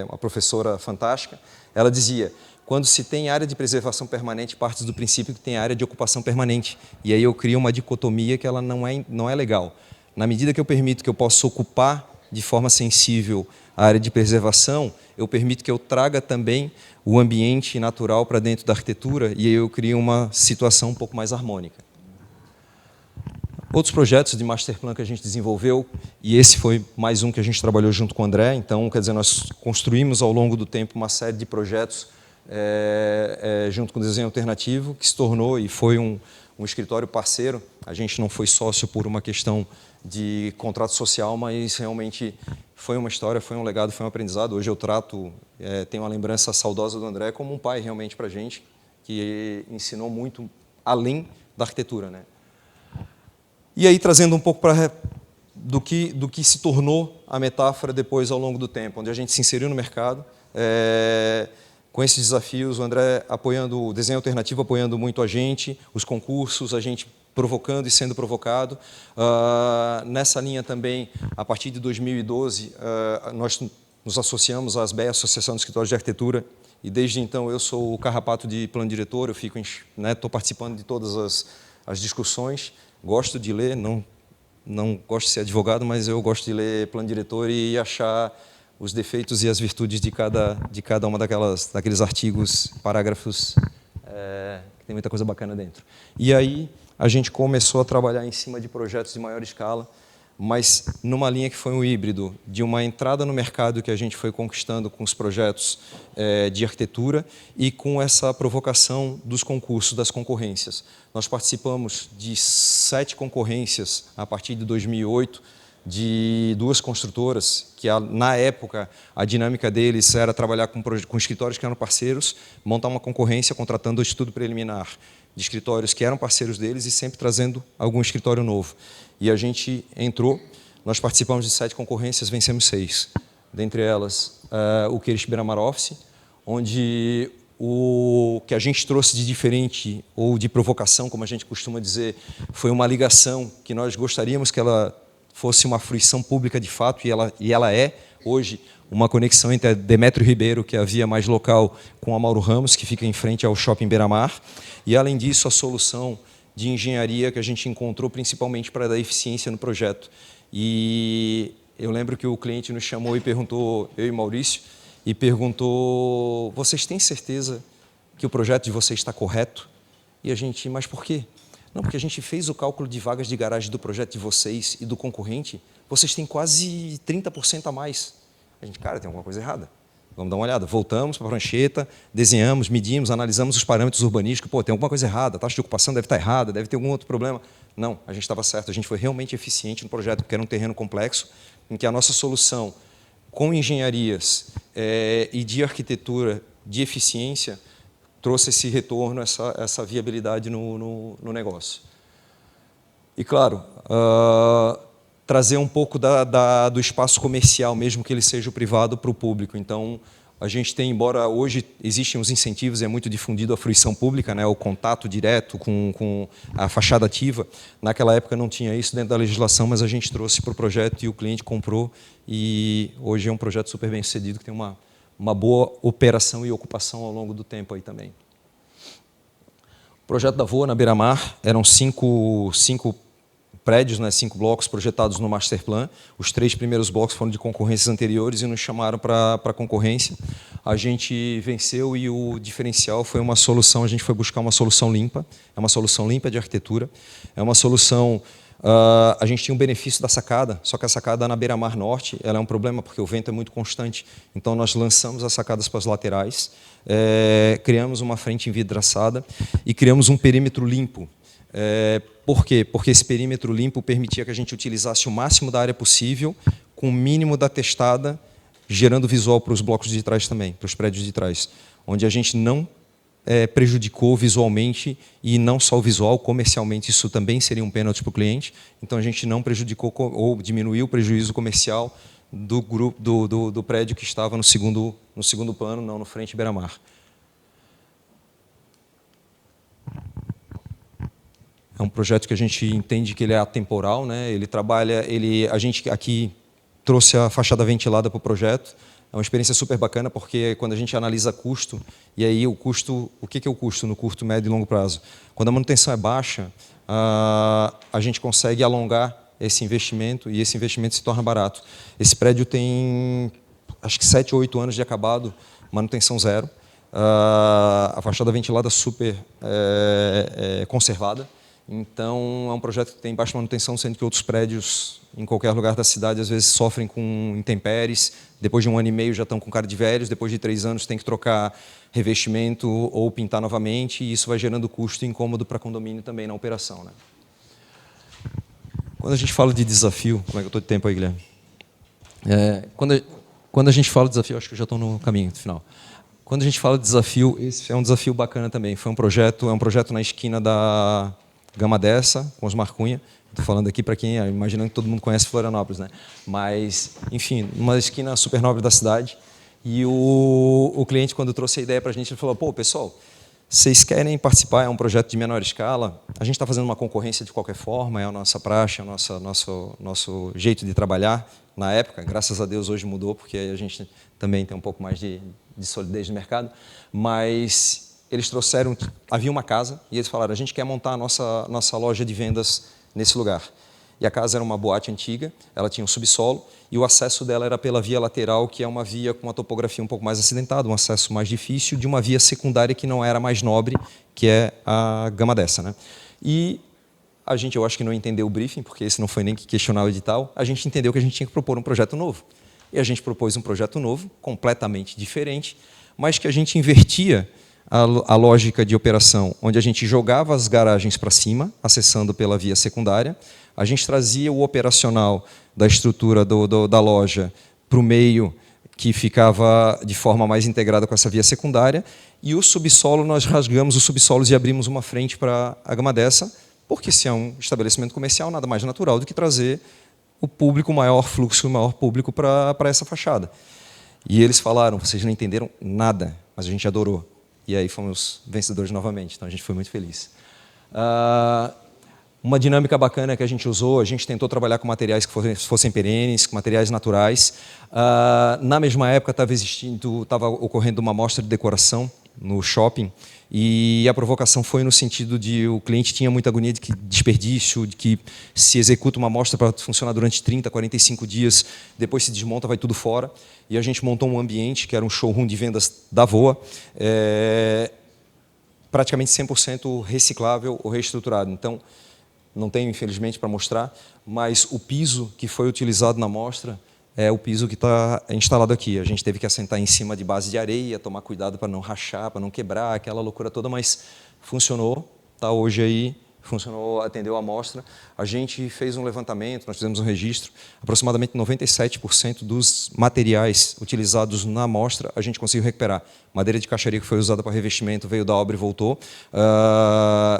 A: uma professora fantástica. Ela dizia, quando se tem área de preservação permanente, parte do princípio que tem área de ocupação permanente. E aí eu crio uma dicotomia que ela não é legal. Na medida que eu permito que eu possa ocupar de forma sensível à área de preservação, eu permito que eu traga também o ambiente natural para dentro da arquitetura e aí eu crio uma situação um pouco mais harmônica. Outros projetos de master plan que a gente desenvolveu, e esse foi mais um que a gente trabalhou junto com o André, então, quer dizer, nós construímos ao longo do tempo uma série de projetos junto com o Desenho Alternativo, que se tornou e foi um escritório parceiro. A gente não foi sócio por uma questão de contrato social, mas realmente foi uma história, foi um legado, foi um aprendizado. Hoje eu tenho uma lembrança saudosa do André como um pai realmente para a gente, que ensinou muito além da arquitetura, né? E aí, trazendo um pouco do que se tornou a metáfora depois ao longo do tempo, onde a gente se inseriu no mercado, com esses desafios, o André apoiando o Desenho Alternativo, apoiando muito a gente, os concursos, a gente provocando e sendo provocado. Nessa linha também, a partir de 2012, nós nos associamos à ASBE, Associação de Escritórios de Arquitetura, e desde então eu sou o carrapato de plano diretor, eu estou participando de todas as discussões. Gosto de ler, não gosto de ser advogado, mas eu gosto de ler plano diretor e achar os defeitos e as virtudes de cada uma daqueles artigos, parágrafos, que tem muita coisa bacana dentro. E aí a gente começou a trabalhar em cima de projetos de maior escala, mas numa linha que foi um híbrido de uma entrada no mercado que a gente foi conquistando com os projetos de arquitetura e com essa provocação dos concursos, das concorrências. Nós participamos de 7 concorrências a partir de 2008, de 2 construtoras, que na época a dinâmica deles era trabalhar com escritórios que eram parceiros, montar uma concorrência contratando o estudo preliminar de escritórios que eram parceiros deles e sempre trazendo algum escritório novo. E a gente entrou, nós participamos de 7 concorrências, vencemos 6. Dentre elas, o Queires Beira-Mar Office, onde o que a gente trouxe de diferente, ou de provocação, como a gente costuma dizer, foi uma ligação que nós gostaríamos que ela fosse uma fruição pública de fato, e ela é, hoje, uma conexão entre a Demétrio Ribeiro, que é a via mais local, com a Mauro Ramos, que fica em frente ao Shopping Beira-Mar, e, além disso, a solução de engenharia que a gente encontrou principalmente para dar eficiência no projeto. E eu lembro que o cliente nos chamou e perguntou, eu e Maurício, e perguntou, vocês têm certeza que o projeto de vocês está correto? E a gente, mas por quê? Não, porque a gente fez o cálculo de vagas de garagem do projeto de vocês e do concorrente, vocês têm quase 30% a mais. A gente, cara, tem alguma coisa errada. Vamos dar uma olhada. Voltamos para a prancheta, desenhamos, medimos, analisamos os parâmetros urbanísticos. Pô, tem alguma coisa errada, a taxa de ocupação deve estar errada, deve ter algum outro problema. Não, a gente estava certo, a gente foi realmente eficiente no projeto, porque era um terreno complexo, em que a nossa solução, com engenharias e de arquitetura de eficiência, trouxe esse retorno, essa viabilidade no negócio. E, claro, trazer um pouco do espaço comercial, mesmo que ele seja o privado, para o público. Então, a gente tem, embora hoje existem os incentivos, é muito difundido a fruição pública, né, o contato direto com a fachada ativa. Naquela época não tinha isso dentro da legislação, mas a gente trouxe para o projeto e o cliente comprou. E hoje é um projeto super bem sucedido, que tem uma boa operação e ocupação ao longo do tempo aí também. O projeto da Voa, na Beira-Mar, eram 5 prédios, né, 5 blocos projetados no Master Plan. Os 3 primeiros blocos foram de concorrências anteriores e nos chamaram para a concorrência. A gente venceu e o diferencial foi uma solução, a gente foi buscar uma solução limpa, é uma solução limpa de arquitetura, é uma solução... a gente tinha um benefício da sacada, só que a sacada na Beira-Mar Norte ela é um problema porque o vento é muito constante. Então, nós lançamos as sacadas para as laterais, criamos uma frente envidraçada e criamos um perímetro limpo. Por quê? Porque esse perímetro limpo permitia que a gente utilizasse o máximo da área possível, com o mínimo da testada, gerando visual para os blocos de trás também, para os prédios de trás, onde a gente não prejudicou visualmente, e não só o visual, comercialmente isso também seria um pênalti para o cliente. Então, a gente não prejudicou ou diminuiu o prejuízo comercial do grupo do prédio que estava no segundo plano, não no frente Beira-Mar. É um projeto que a gente entende que ele é atemporal, né? Ele trabalha, a gente aqui trouxe a fachada ventilada para o projeto. É uma experiência super bacana, porque quando a gente analisa custo, e aí o custo, o que é o custo no curto, médio e longo prazo? Quando a manutenção é baixa, a gente consegue alongar esse investimento e esse investimento se torna barato. Esse prédio tem, acho que 7 ou 8 anos de acabado, manutenção zero. A fachada ventilada super conservada. Então, é um projeto que tem baixa manutenção, sendo que outros prédios em qualquer lugar da cidade às vezes sofrem com intempéries. Depois de 1 ano e meio já estão com cara de velhos, depois de 3 anos tem que trocar revestimento ou pintar novamente, e isso vai gerando custo e incômodo para condomínio também na operação, né? Quando a gente fala de desafio, como é que eu estou de tempo aí, Guilherme? Quando a gente fala de desafio, acho que eu já estou no caminho final. Quando a gente fala de desafio, esse é um desafio bacana também. É um projeto na esquina da Gama Dessa, com os Marcunha. Estou falando aqui para quem, imaginando que todo mundo conhece Florianópolis, né? Mas, enfim, uma esquina super nobre da cidade. E o cliente, quando trouxe a ideia para a gente, ele falou: pô, pessoal, vocês querem participar? É um projeto de menor escala. A gente está fazendo uma concorrência de qualquer forma, é a nossa praxe, é o nosso jeito de trabalhar. Na época, graças a Deus, hoje mudou, porque a gente também tem um pouco mais de solidez no mercado. Mas eles trouxeram, havia uma casa, e eles falaram: a gente quer montar a nossa loja de vendas nesse lugar. E a casa era uma boate antiga, ela tinha um subsolo, e o acesso dela era pela via lateral, que é uma via com uma topografia um pouco mais acidentada, um acesso mais difícil, de uma via secundária que não era mais nobre, que é a Gama Dessa, né? E a gente, eu acho que não entendeu o briefing, porque esse não foi nem que questionar o edital, a gente entendeu que a gente tinha que propor um projeto novo. E a gente propôs um projeto novo, completamente diferente, mas que a gente invertia a lógica de operação, onde a gente jogava as garagens para cima, acessando pela via secundária, a gente trazia o operacional da estrutura da loja para o meio, que ficava de forma mais integrada com essa via secundária, e o subsolo, nós rasgamos os subsolos e abrimos uma frente para a Gama Dessa, porque se é um estabelecimento comercial, nada mais natural do que trazer o público, o maior fluxo, o maior público para essa fachada. E eles falaram: vocês não entenderam nada, mas a gente adorou. E aí fomos vencedores novamente, então a gente foi muito feliz. Uma dinâmica bacana que a gente usou, a gente tentou trabalhar com materiais que fossem perenes, com materiais naturais. Na mesma época estava ocorrendo uma mostra de decoração no shopping, e a provocação foi no sentido de o cliente tinha muita agonia de que desperdício, de que se executa uma amostra para funcionar durante 30, 45 dias, depois se desmonta, vai tudo fora. E a gente montou um ambiente que era um showroom de vendas da VOA, praticamente 100% reciclável ou reestruturado. Então, não tenho, infelizmente, para mostrar, mas o piso que foi utilizado na amostra é o piso que está instalado aqui. A gente teve que assentar em cima de base de areia, tomar cuidado para não rachar, para não quebrar, aquela loucura toda, mas funcionou, está hoje aí, funcionou, atendeu a amostra. A gente fez um levantamento, nós fizemos um registro, aproximadamente 97% dos materiais utilizados na amostra a gente conseguiu recuperar. Madeira de caixaria que foi usada para revestimento veio da obra e voltou.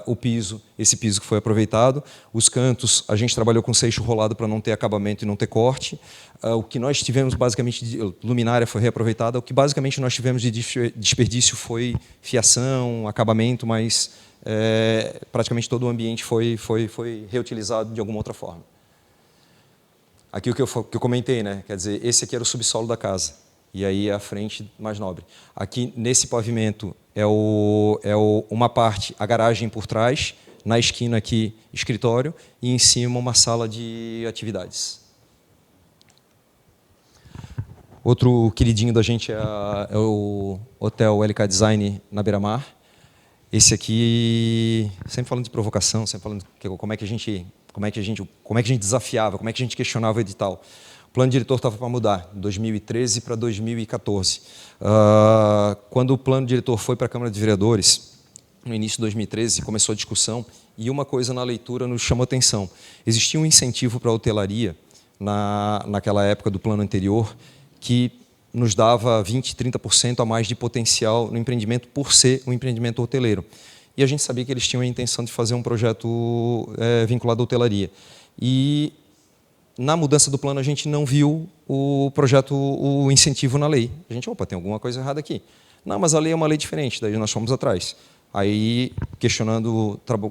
A: O piso, esse piso que foi aproveitado. Os cantos, a gente trabalhou com seixo rolado para não ter acabamento e não ter corte. O que nós tivemos basicamente de luminária foi reaproveitada. O que basicamente nós tivemos de desperdício foi fiação, acabamento, mas praticamente todo o ambiente foi reutilizado de alguma outra forma. Aqui o que eu comentei, né? Quer dizer, esse aqui era o subsolo da casa, e aí a frente mais nobre. Aqui, nesse pavimento, uma parte, a garagem por trás, na esquina aqui, escritório, e em cima uma sala de atividades. Outro queridinho da gente é o Hotel LK Design na Beira-Mar. Esse aqui, sempre falando de provocação, sempre falando como é que a gente desafiava, como é que a gente questionava o edital. O plano diretor estava para mudar, de 2013 para 2014. Quando o plano diretor foi para a Câmara de Vereadores, no início de 2013, começou a discussão, e uma coisa na leitura nos chamou a atenção. Existia um incentivo para a hotelaria, naquela época do plano anterior, que nos dava 20%, 30% a mais de potencial no empreendimento por ser um empreendimento hoteleiro. E a gente sabia que eles tinham a intenção de fazer um projeto vinculado à hotelaria. E na mudança do plano a gente não viu o incentivo na lei. A gente, opa, tem alguma coisa errada aqui. Não, mas a lei é uma lei diferente, daí nós fomos atrás. Aí,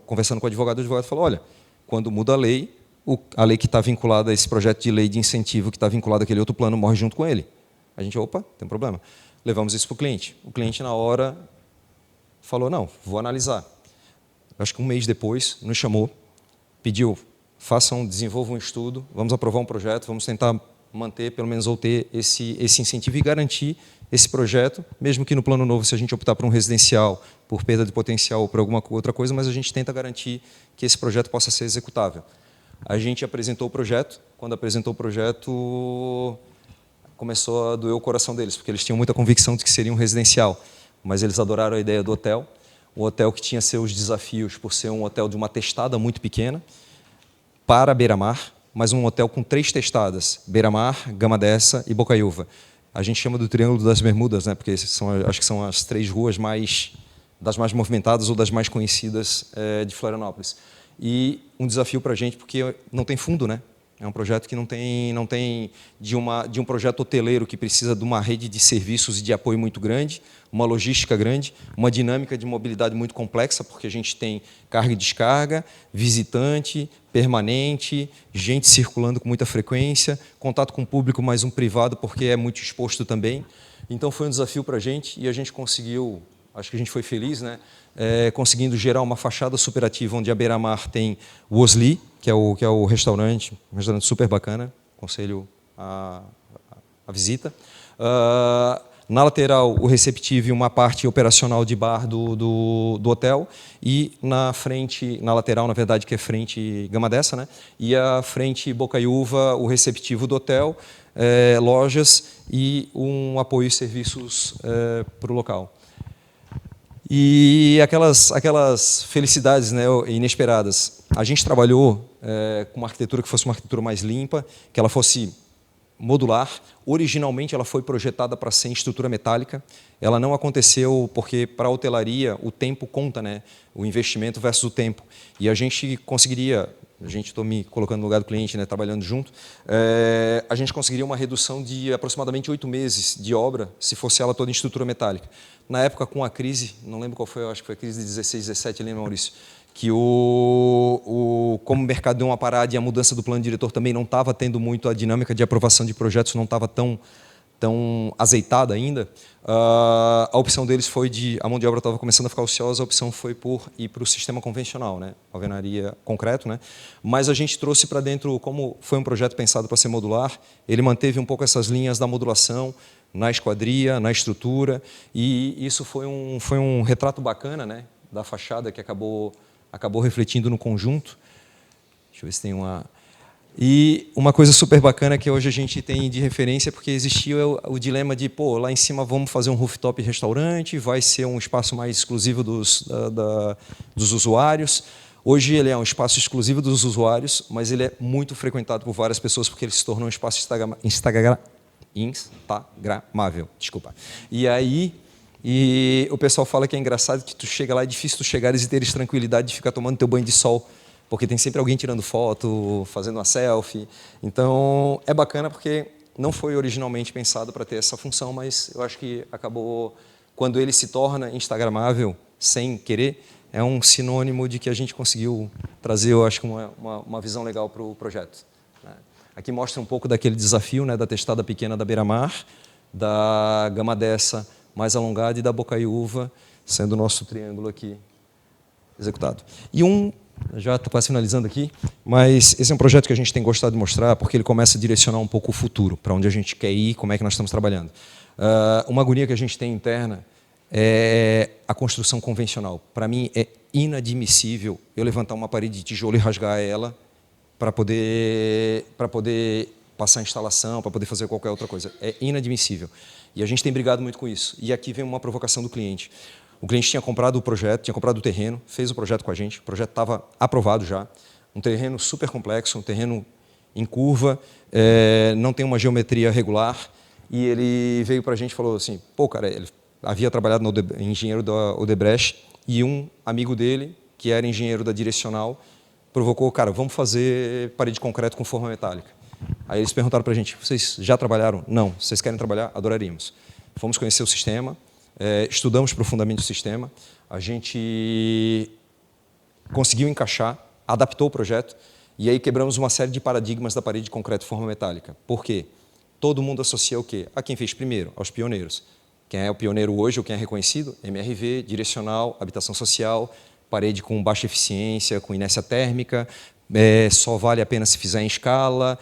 A: conversando com o advogado falou: olha, quando muda a lei que está vinculada a esse projeto de lei de incentivo que está vinculado àquele outro plano morre junto com ele. A gente, opa, tem problema. Levamos isso para o cliente. O cliente, na hora, falou: não, vou analisar. Acho que um mês depois, nos chamou, pediu: desenvolvam um estudo, vamos aprovar um projeto, vamos tentar manter, pelo menos, ou ter esse incentivo e garantir esse projeto, mesmo que no plano novo, se a gente optar por um residencial, por perda de potencial ou por alguma outra coisa, mas a gente tenta garantir que esse projeto possa ser executável. A gente apresentou o projeto, quando apresentou o projeto, começou a doer o coração deles, porque eles tinham muita convicção de que seria um residencial, mas eles adoraram a ideia do hotel, um hotel que tinha seus desafios por ser um hotel de uma testada muito pequena, para beira-mar, mas um hotel com 3 testadas, beira-mar, Gama Dessa e Bocaiúva. A gente chama do Triângulo das Bermudas, né, porque acho que são as 3 ruas das mais movimentadas ou das mais conhecidas de Florianópolis. E um desafio para a gente, porque não tem fundo, né? É um projeto que não tem de um projeto hoteleiro que precisa de uma rede de serviços e de apoio muito grande, uma logística grande, uma dinâmica de mobilidade muito complexa, porque a gente tem carga e descarga, visitante, permanente, gente circulando com muita frequência, contato com o público, mais um privado, porque é muito exposto também. Então, foi um desafio para a gente e a gente conseguiu, acho que a gente foi feliz, né? Conseguindo gerar uma fachada superativa, onde a beira-mar tem o Osli, que é o restaurante, um restaurante super bacana, aconselho a visita. Na lateral, o receptivo e uma parte operacional de bar do hotel, e na frente, na lateral, na verdade, que é frente Gama Dessa, né? E a frente Bocaiúva, o receptivo do hotel, lojas e um apoio e serviços para o local. E aquelas felicidades, né, inesperadas. A gente trabalhou com uma arquitetura que fosse uma arquitetura mais limpa, que ela fosse modular. Originalmente, ela foi projetada para ser em estrutura metálica. Ela não aconteceu porque, para a hotelaria, o tempo conta, né? O investimento versus o tempo. E a gente conseguiria, estou me colocando no lugar do cliente, né, trabalhando junto, a gente conseguiria uma redução de aproximadamente 8 meses de obra, se fosse ela toda em estrutura metálica. Na época, com a crise, não lembro qual foi, acho que foi a crise de 16, 17, lembra, Maurício? Que como o mercado deu uma parada e a mudança do plano diretor também não estava tendo muito, a dinâmica de aprovação de projetos não estava tão azeitada ainda, a opção deles foi a mão de obra estava começando a ficar ociosa, a opção foi por ir para o sistema convencional, né? Alvenaria concreto, né? Mas a gente trouxe para dentro, como foi um projeto pensado para ser modular, ele manteve um pouco essas linhas da modulação, na esquadria, na estrutura, e isso foi um retrato bacana, né, da fachada, que acabou refletindo no conjunto. Deixa eu ver se tem uma... E uma coisa super bacana que hoje a gente tem de referência, porque existia o dilema de, lá em cima vamos fazer um rooftop restaurante, vai ser um espaço mais exclusivo dos usuários. Hoje ele é um espaço exclusivo dos usuários, mas ele é muito frequentado por várias pessoas, porque ele se tornou um espaço instagramável, desculpa. E o pessoal fala que é engraçado que tu chega lá, é difícil tu chegares e teres tranquilidade de ficar tomando teu banho de sol, porque tem sempre alguém tirando foto, fazendo uma selfie. Então, é bacana porque não foi originalmente pensado para ter essa função, mas eu acho que acabou, quando ele se torna instagramável, sem querer, é um sinônimo de que a gente conseguiu trazer, eu acho, uma visão legal para o projeto. Aqui mostra um pouco daquele desafio, né, da testada pequena da beira-mar, da Gama Dessa mais alongada e da Bocaiúva, sendo o nosso triângulo aqui executado. E já estou quase finalizando aqui, mas esse é um projeto que a gente tem gostado de mostrar, porque ele começa a direcionar um pouco o futuro, para onde a gente quer ir, como é que nós estamos trabalhando. Uma agonia que a gente tem interna é a construção convencional. Para mim, é inadmissível eu levantar uma parede de tijolo e rasgar ela para poder passar a instalação, para poder fazer qualquer outra coisa. É inadmissível. E a gente tem brigado muito com isso. E aqui vem uma provocação do cliente. O cliente tinha comprado o projeto, tinha comprado o terreno, fez o projeto com a gente, o projeto estava aprovado já, um terreno super complexo, um terreno em curva, não tem uma geometria regular, e ele veio para a gente e falou assim, cara, ele havia trabalhado engenheiro da Odebrecht, e um amigo dele, que era engenheiro da Direcional, provocou, cara, vamos fazer parede de concreto com forma metálica. Aí eles perguntaram para a gente, vocês já trabalharam? Não. Vocês querem trabalhar? Adoraríamos. Fomos conhecer o sistema, estudamos profundamente o sistema, a gente conseguiu encaixar, adaptou o projeto, e aí quebramos uma série de paradigmas da parede de concreto e forma metálica. Por quê? Todo mundo associa o quê? A quem fez primeiro, aos pioneiros. Quem é o pioneiro hoje, ou quem é reconhecido? MRV, Direcional, habitação social, parede com baixa eficiência, com inércia térmica, só vale a pena se fizer em escala,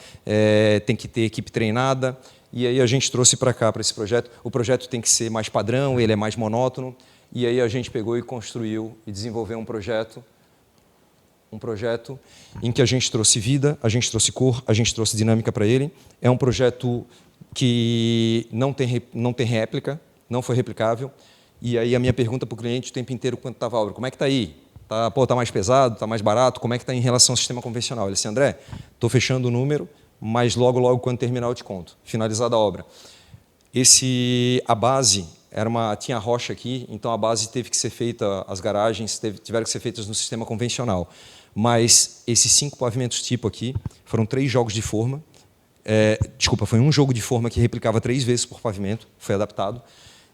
A: tem que ter equipe treinada. E aí a gente trouxe para cá, para esse projeto. O projeto tem que ser mais padrão, ele é mais monótono. E aí a gente pegou e construiu e desenvolveu um projeto em que a gente trouxe vida, a gente trouxe cor, a gente trouxe dinâmica para ele. É um projeto que não tem réplica, não foi replicável. E aí a minha pergunta para o cliente o tempo inteiro, quando estava a obra, como é que está aí? Tá mais pesado, está mais barato? Como é que está em relação ao sistema convencional? Ele disse, André, estou fechando o número, mas logo quando terminar eu te conto. Finalizada a obra. A base tinha rocha aqui, então a base teve que ser feita, as garagens tiveram que ser feitas no sistema convencional. Mas esses 5 pavimentos tipo aqui foram 3 jogos de forma. Foi um jogo de forma que replicava 3 vezes por pavimento, foi adaptado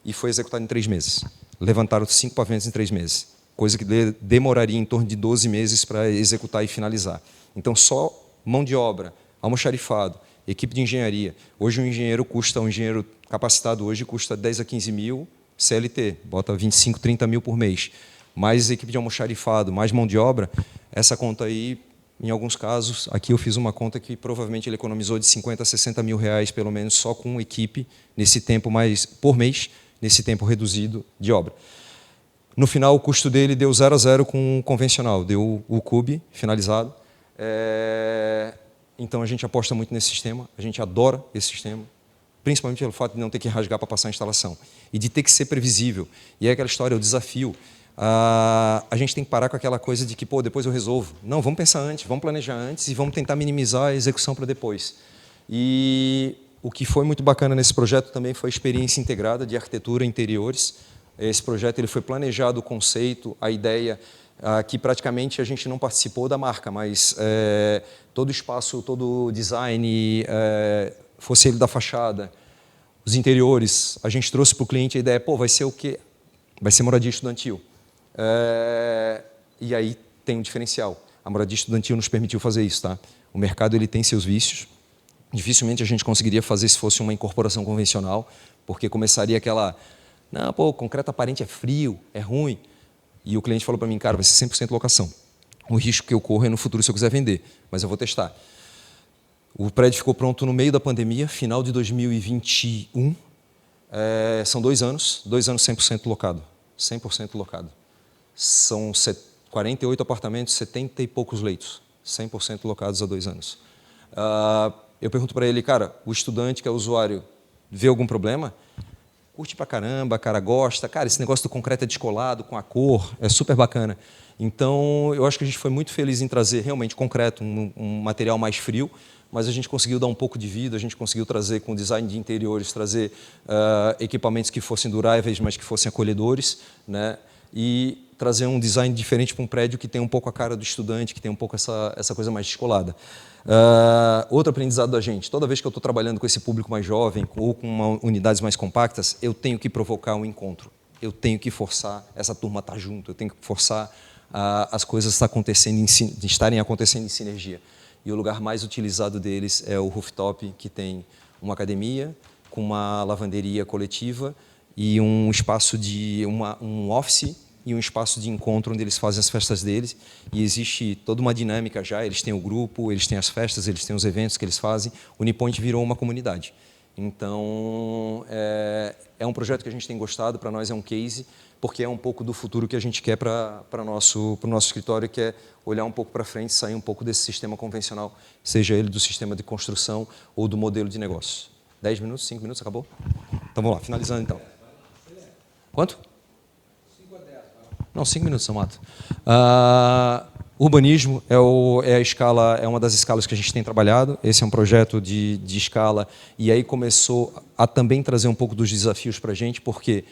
A: e foi executado em 3 meses. Levantaram 5 pavimentos em 3 meses. Coisa que demoraria em torno de 12 meses para executar e finalizar. Então, só mão de obra, almoxarifado, equipe de engenharia. Hoje, um engenheiro capacitado hoje custa 10 a 15 mil CLT, bota 25, 30 mil por mês. Mais equipe de almoxarifado, mais mão de obra, essa conta aí, em alguns casos, aqui eu fiz uma conta que provavelmente ele economizou de 50 a 60 mil reais, pelo menos, só com equipe, nesse tempo por mês, nesse tempo reduzido de obra. No final, o custo dele deu 0 a 0 com o convencional, deu o cube finalizado. Então, a gente aposta muito nesse sistema, a gente adora esse sistema, principalmente pelo fato de não ter que rasgar para passar a instalação e de ter que ser previsível. E é aquela história, o desafio. A gente tem que parar com aquela coisa de que, depois eu resolvo. Não, vamos pensar antes, vamos planejar antes e vamos tentar minimizar a execução para depois. E o que foi muito bacana nesse projeto também foi a experiência integrada de arquitetura e interiores. Esse projeto ele foi planejado, o conceito, a ideia, que praticamente a gente não participou da marca, mas todo o espaço, todo o design, fosse ele da fachada, os interiores, a gente trouxe para o cliente a ideia, vai ser o quê? Vai ser moradia estudantil. E aí tem um diferencial. A moradia estudantil nos permitiu fazer isso. Tá? O mercado ele tem seus vícios. Dificilmente a gente conseguiria fazer se fosse uma incorporação convencional, porque começaria aquela... Não, concreto aparente é frio, é ruim. E o cliente falou para mim, cara, vai ser 100% locação. O risco que eu corro é no futuro se eu quiser vender, mas eu vou testar. O prédio ficou pronto no meio da pandemia, final de 2021. São 2 anos 100% locado. 100% locado. São 48 apartamentos, 70 e poucos leitos. 100% locados há 2 anos. Eu pergunto para ele, cara, o estudante que é usuário vê algum problema? Curte pra caramba, cara, gosta. Cara, esse negócio do concreto é descolado, com a cor, é super bacana. Então, eu acho que a gente foi muito feliz em trazer realmente concreto, um material mais frio, mas a gente conseguiu dar um pouco de vida, a gente conseguiu trazer com design de interiores, trazer equipamentos que fossem duráveis, mas que fossem acolhedores, né? E trazer um design diferente para um prédio que tem um pouco a cara do estudante, que tem um pouco essa coisa mais descolada. Outro aprendizado da gente, toda vez que eu estou trabalhando com esse público mais jovem ou com unidades mais compactas, eu tenho que provocar um encontro, eu tenho que forçar essa turma a estar junto, eu tenho que forçar as coisas estarem acontecendo em sinergia. E o lugar mais utilizado deles é o rooftop, que tem uma academia, com uma lavanderia coletiva e um espaço um office e um espaço de encontro onde eles fazem as festas deles. E existe toda uma dinâmica já, eles têm o grupo, eles têm as festas, eles têm os eventos que eles fazem. O Unipoint virou uma comunidade. Então, é um projeto que a gente tem gostado, para nós é um case, porque é um pouco do futuro que a gente quer para o nosso escritório, que é olhar um pouco para frente, sair um pouco desse sistema convencional, seja ele do sistema de construção ou do modelo de negócio. 10 minutos, 5 minutos, acabou? Então, vamos lá, finalizando então. Quanto? 5 a 10. Não, 5 minutos, São Mato. Urbanismo é uma das escalas que a gente tem trabalhado. Esse é um projeto de escala, e aí começou a também trazer um pouco dos desafios para a gente, porque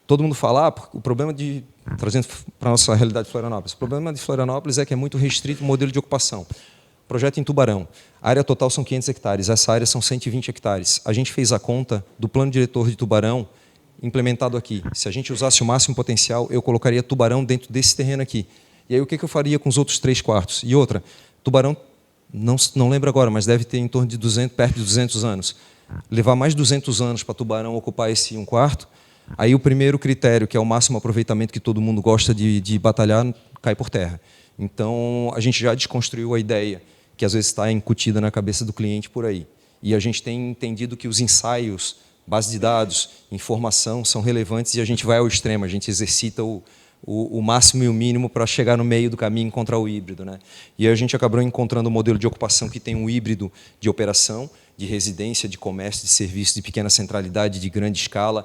A: todo mundo fala, o problema trazendo para a nossa realidade de Florianópolis, o problema de Florianópolis é que é muito restrito o modelo de ocupação. Projeto em Tubarão, a área total são 500 hectares, essa área são 120 hectares. A gente fez a conta do plano diretor de Tubarão implementado aqui. Se a gente usasse o máximo potencial, eu colocaria Tubarão dentro desse terreno aqui. E aí o que eu faria com os outros 3/4? E outra, Tubarão, não lembro agora, mas deve ter em torno de perto de 200 anos. Levar mais 200 anos para Tubarão ocupar esse 1/4, aí o primeiro critério, que é o máximo aproveitamento que todo mundo gosta de batalhar, cai por terra. Então, a gente já desconstruiu a ideia, que às vezes está incutida na cabeça do cliente por aí. E a gente tem entendido que os ensaios, base de dados, informação são relevantes e a gente vai ao extremo, a gente exercita o máximo e o mínimo para chegar no meio do caminho e encontrar o híbrido, né? E aí a gente acabou encontrando um modelo de ocupação que tem um híbrido de operação, de residência, de comércio, de serviço, de pequena centralidade, de grande escala,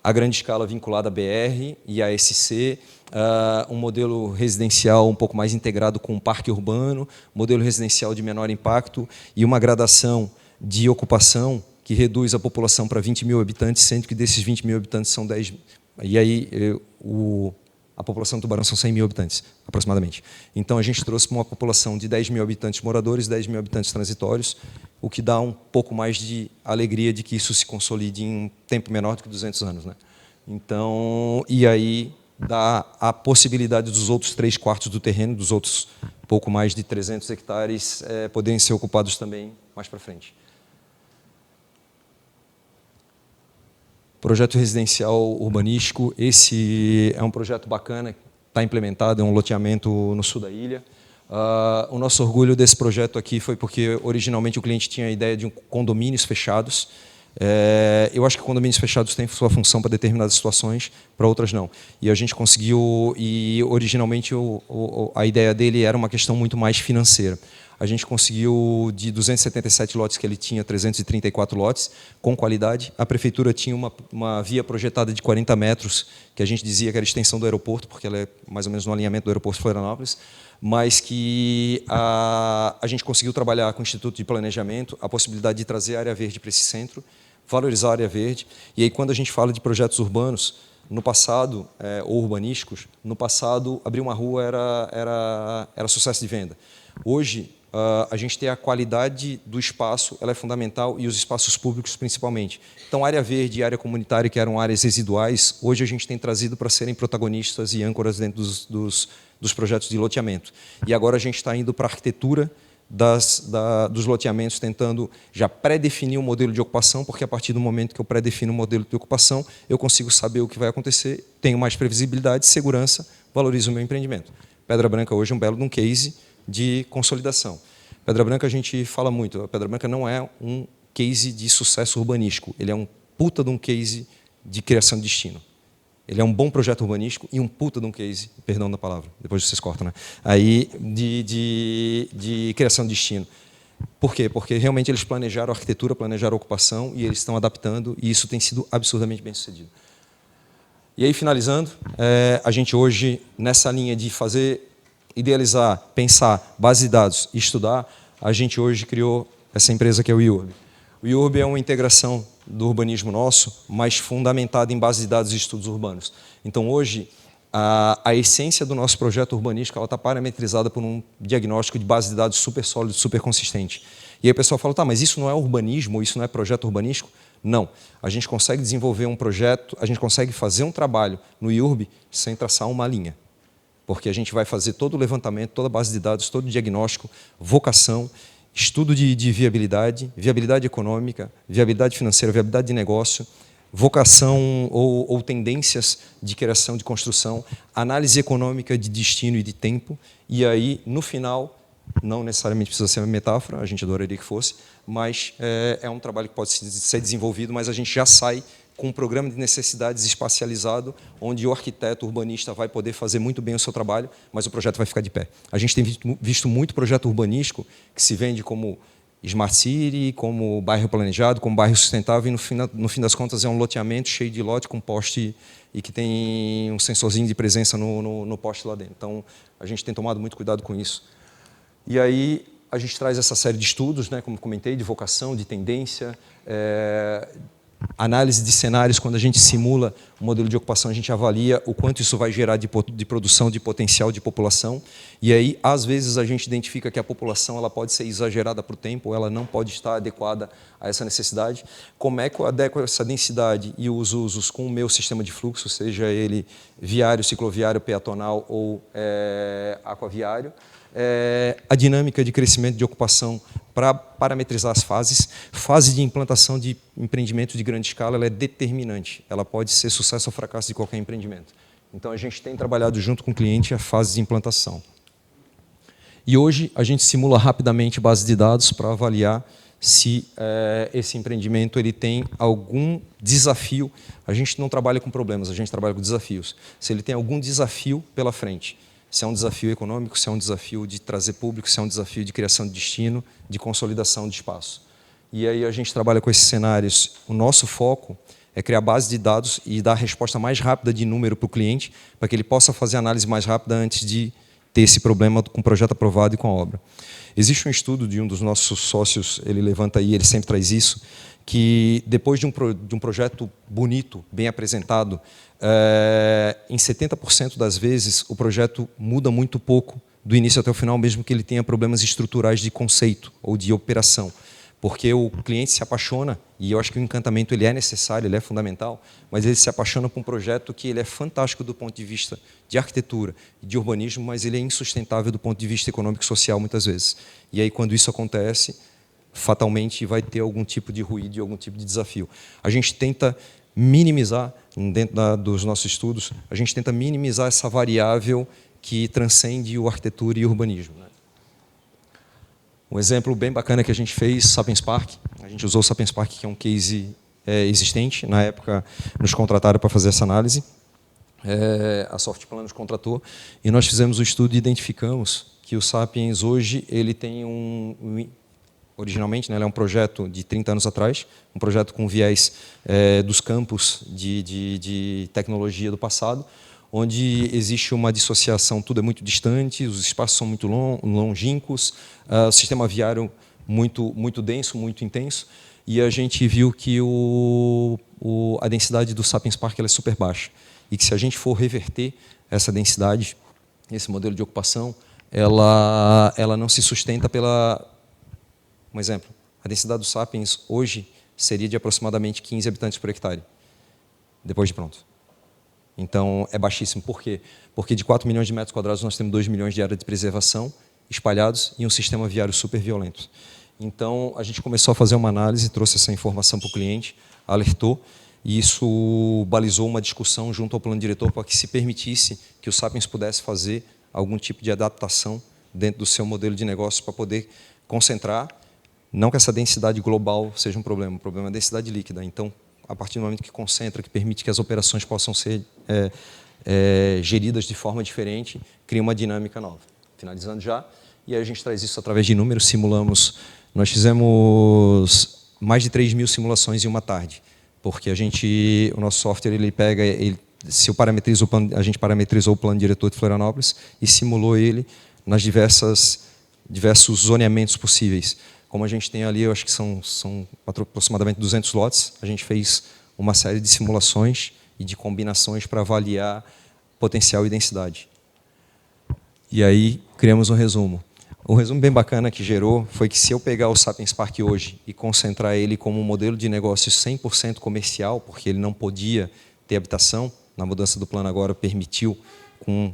A: a grande escala vinculada à BR e à SC, um modelo residencial um pouco mais integrado com o parque urbano, modelo residencial de menor impacto e uma gradação de ocupação que reduz a população para 20 mil habitantes, sendo que desses 20 mil habitantes são 10... E aí a população do Tubarão são 100 mil habitantes, aproximadamente. Então, a gente trouxe uma população de 10 mil habitantes moradores, 10 mil habitantes transitórios, o que dá um pouco mais de alegria de que isso se consolide em um tempo menor do que 200 anos, né? Então, e aí dá a possibilidade dos outros 3/4 do terreno, dos outros pouco mais de 300 hectares, poderem ser ocupados também mais para frente. Projeto residencial urbanístico, esse é um projeto bacana, está implementado, é um loteamento no sul da ilha. O nosso orgulho desse projeto aqui foi porque, originalmente, o cliente tinha a ideia de condomínios fechados. Eu acho que condomínios fechados têm sua função para determinadas situações, para outras não. E a gente conseguiu, e originalmente a ideia dele era uma questão muito mais financeira. A gente conseguiu, de 277 lotes que ele tinha, 334 lotes, com qualidade. A prefeitura tinha uma via projetada de 40 metros, que a gente dizia que era a extensão do aeroporto, porque ela é mais ou menos no alinhamento do aeroporto de Florianópolis, mas que a gente conseguiu trabalhar com o Instituto de Planejamento, a possibilidade de trazer área verde para esse centro, valorizar a área verde. E aí, quando a gente fala de projetos urbanos, no passado, ou urbanísticos, no passado, abrir uma rua era sucesso de venda. Hoje, a gente tem a qualidade do espaço, ela é fundamental, e os espaços públicos principalmente. Então, área verde e área comunitária, que eram áreas residuais, hoje a gente tem trazido para serem protagonistas e âncoras dentro dos projetos de loteamento. E agora a gente está indo para a arquitetura dos loteamentos, tentando já pré-definir o modelo de ocupação, porque a partir do momento que eu pré-defino o modelo de ocupação, eu consigo saber o que vai acontecer, tenho mais previsibilidade, segurança, valorizo o meu empreendimento. Pedra Branca hoje é um belo de um case de consolidação. Pedra Branca, a gente fala muito, a Pedra Branca não é um case de sucesso urbanístico, ele é um puta de um case de criação de destino. Ele é um bom projeto urbanístico e um puta de um case, perdão da palavra, depois vocês cortam, né? Aí, de criação de destino. Por quê? Porque realmente eles planejaram a arquitetura, planejaram a ocupação e eles estão adaptando, e isso tem sido absurdamente bem sucedido. E aí, finalizando, a gente hoje, nessa linha de fazer, idealizar, pensar, base de dados e estudar, a gente hoje criou essa empresa que é o IURB. O IURB é uma integração do urbanismo nosso, mas fundamentada em base de dados e estudos urbanos. Então, hoje, a essência do nosso projeto urbanístico está parametrizada por um diagnóstico de base de dados super sólido, super consistente. E aí o pessoal fala, tá, mas isso não é urbanismo, isso não é projeto urbanístico? Não. A gente consegue desenvolver um projeto, a gente consegue fazer um trabalho no IURB sem traçar uma linha. Porque a gente vai fazer todo o levantamento, toda a base de dados, todo o diagnóstico, vocação, estudo de viabilidade, viabilidade econômica, viabilidade financeira, viabilidade de negócio, vocação ou tendências de criação, de construção, análise econômica de destino e de tempo, e aí, no final, não necessariamente precisa ser uma metáfora, a gente adoraria que fosse, mas é um trabalho que pode ser desenvolvido, mas a gente já sai com um programa de necessidades espacializado, onde o arquiteto urbanista vai poder fazer muito bem o seu trabalho, mas o projeto vai ficar de pé. A gente tem visto muito projeto urbanístico que se vende como Smart City, como bairro planejado, como bairro sustentável, e no fim das contas é um loteamento cheio de lote com poste e que tem um sensorzinho de presença no poste lá dentro. Então, a gente tem tomado muito cuidado com isso. E aí, a gente traz essa série de estudos, né, como comentei, de vocação, de tendência, análise de cenários. Quando a gente simula o modelo de ocupação, a gente avalia o quanto isso vai gerar de produção, de potencial de população. E aí, às vezes, a gente identifica que a população ela pode ser exagerada para o tempo, ou ela não pode estar adequada a essa necessidade. Como é que eu adequo essa densidade e os usos com o meu sistema de fluxo, seja ele viário, cicloviário, peatonal ou aquaviário? A dinâmica de crescimento de ocupação para parametrizar as fases. Fase de implantação de empreendimento de grande escala ela é determinante. Ela pode ser sucesso ou fracasso de qualquer empreendimento. Então, a gente tem trabalhado junto com o cliente a fase de implantação. E hoje a gente simula rapidamente base de dados para avaliar se esse empreendimento ele tem algum desafio. A gente não trabalha com problemas, a gente trabalha com desafios. Se ele tem algum desafio pela frente, se é um desafio econômico, se é um desafio de trazer público, se é um desafio de criação de destino, de consolidação de espaço. E aí a gente trabalha com esses cenários. O nosso foco é criar base de dados e dar a resposta mais rápida de número para o cliente, para que ele possa fazer a análise mais rápida antes de ter esse problema com o projeto aprovado e com a obra. Existe um estudo de um dos nossos sócios, ele levanta aí, ele sempre traz isso, que depois de um projeto bonito, bem apresentado, em 70% das vezes o projeto muda muito pouco do início até o final, mesmo que ele tenha problemas estruturais de conceito ou de operação. Porque o cliente se apaixona, e eu acho que o encantamento ele é necessário, ele é fundamental, mas ele se apaixona por um projeto que ele é fantástico do ponto de vista de arquitetura e de urbanismo, mas ele é insustentável do ponto de vista econômico e social muitas vezes. E aí, quando isso acontece, fatalmente vai ter algum tipo de ruído e algum tipo de desafio. A gente tenta minimizar, dentro dos nossos estudos, a gente tenta minimizar essa variável que transcende o arquitetura e o urbanismo, né? Um exemplo bem bacana que a gente fez, Sapiens Park. A gente usou o Sapiens Park, que é um case existente. Na época, nos contrataram para fazer essa análise. A Softplan nos contratou. E nós fizemos o estudo e identificamos que o Sapiens, hoje, ele tem originalmente, né, ele é um projeto de 30 anos atrás, um projeto com viés dos campos de tecnologia do passado, onde existe uma dissociação, tudo é muito distante, os espaços são muito longínquos, o sistema viário muito denso, muito intenso, e a gente viu que a densidade do Sapiens Park ela é super baixa, e que se a gente for reverter essa densidade, esse modelo de ocupação, ela não se sustenta pela... Um exemplo, a densidade do Sapiens hoje seria de aproximadamente 15 habitantes por hectare, depois de pronto. Então, é baixíssimo. Por quê? Porque de 4 milhões de metros quadrados, nós temos 2 milhões de áreas de preservação espalhados e um sistema viário super violento. Então, a gente começou a fazer uma análise, trouxe essa informação para o cliente, alertou, e isso balizou uma discussão junto ao plano diretor para que se permitisse que o Sapiens pudesse fazer algum tipo de adaptação dentro do seu modelo de negócio para poder concentrar, não que essa densidade global seja um problema, o problema é a densidade líquida. Então, a partir do momento que concentra, que permite que as operações possam ser geridas de forma diferente, cria uma dinâmica nova. Finalizando já, e aí a gente traz isso através de números, simulamos, nós fizemos mais de 3.000 simulações em uma tarde, porque o nosso software, ele pega, a gente parametrizou o plano diretor de Florianópolis e simulou ele nas diversos zoneamentos possíveis. Como a gente tem ali, eu acho que são aproximadamente 200 lotes, a gente fez uma série de simulações e de combinações para avaliar potencial e densidade. E aí, criamos um resumo. Um resumo bem bacana que gerou foi que se eu pegar o Sapiens Park hoje e concentrar ele como um modelo de negócio 100% comercial, porque ele não podia ter habitação, na mudança do plano agora permitiu, com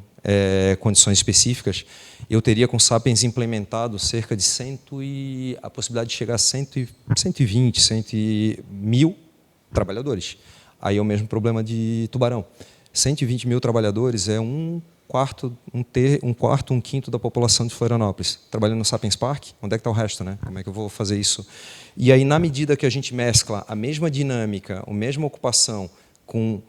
A: condições específicas, eu teria com o Sapiens implementado cerca de a possibilidade de chegar a 120, 100.000 trabalhadores. Aí é o mesmo problema de Tubarão. 120.000 trabalhadores é um quinto da população de Florianópolis. Trabalhando no Sapiens Park, onde é que está o resto, né? Como é que eu vou fazer isso? E aí, na medida que a gente mescla a mesma dinâmica, a mesma ocupação com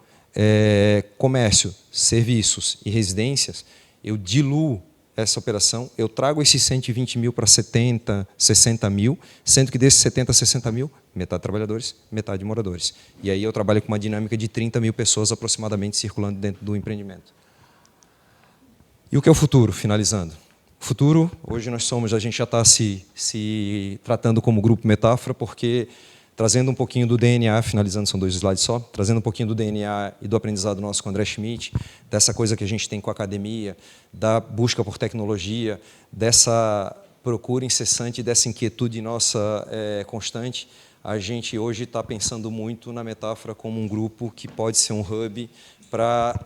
A: comércio, serviços e residências, eu diluo essa operação, eu trago esses 120.000 para 70, 60.000, sendo que desses 70, 60.000, metade trabalhadores, metade moradores. E aí eu trabalho com uma dinâmica de 30.000 pessoas aproximadamente circulando dentro do empreendimento. E o que é o futuro, finalizando? O futuro, hoje a gente já está se tratando como Grupo Metáfora, porque trazendo um pouquinho do DNA, finalizando, são 2 slides só, trazendo um pouquinho do DNA e do aprendizado nosso com o André Schmidt, dessa coisa que a gente tem com a academia, da busca por tecnologia, dessa procura incessante, dessa inquietude nossa constante, a gente hoje está pensando muito na Metáfora como um grupo que pode ser um hub para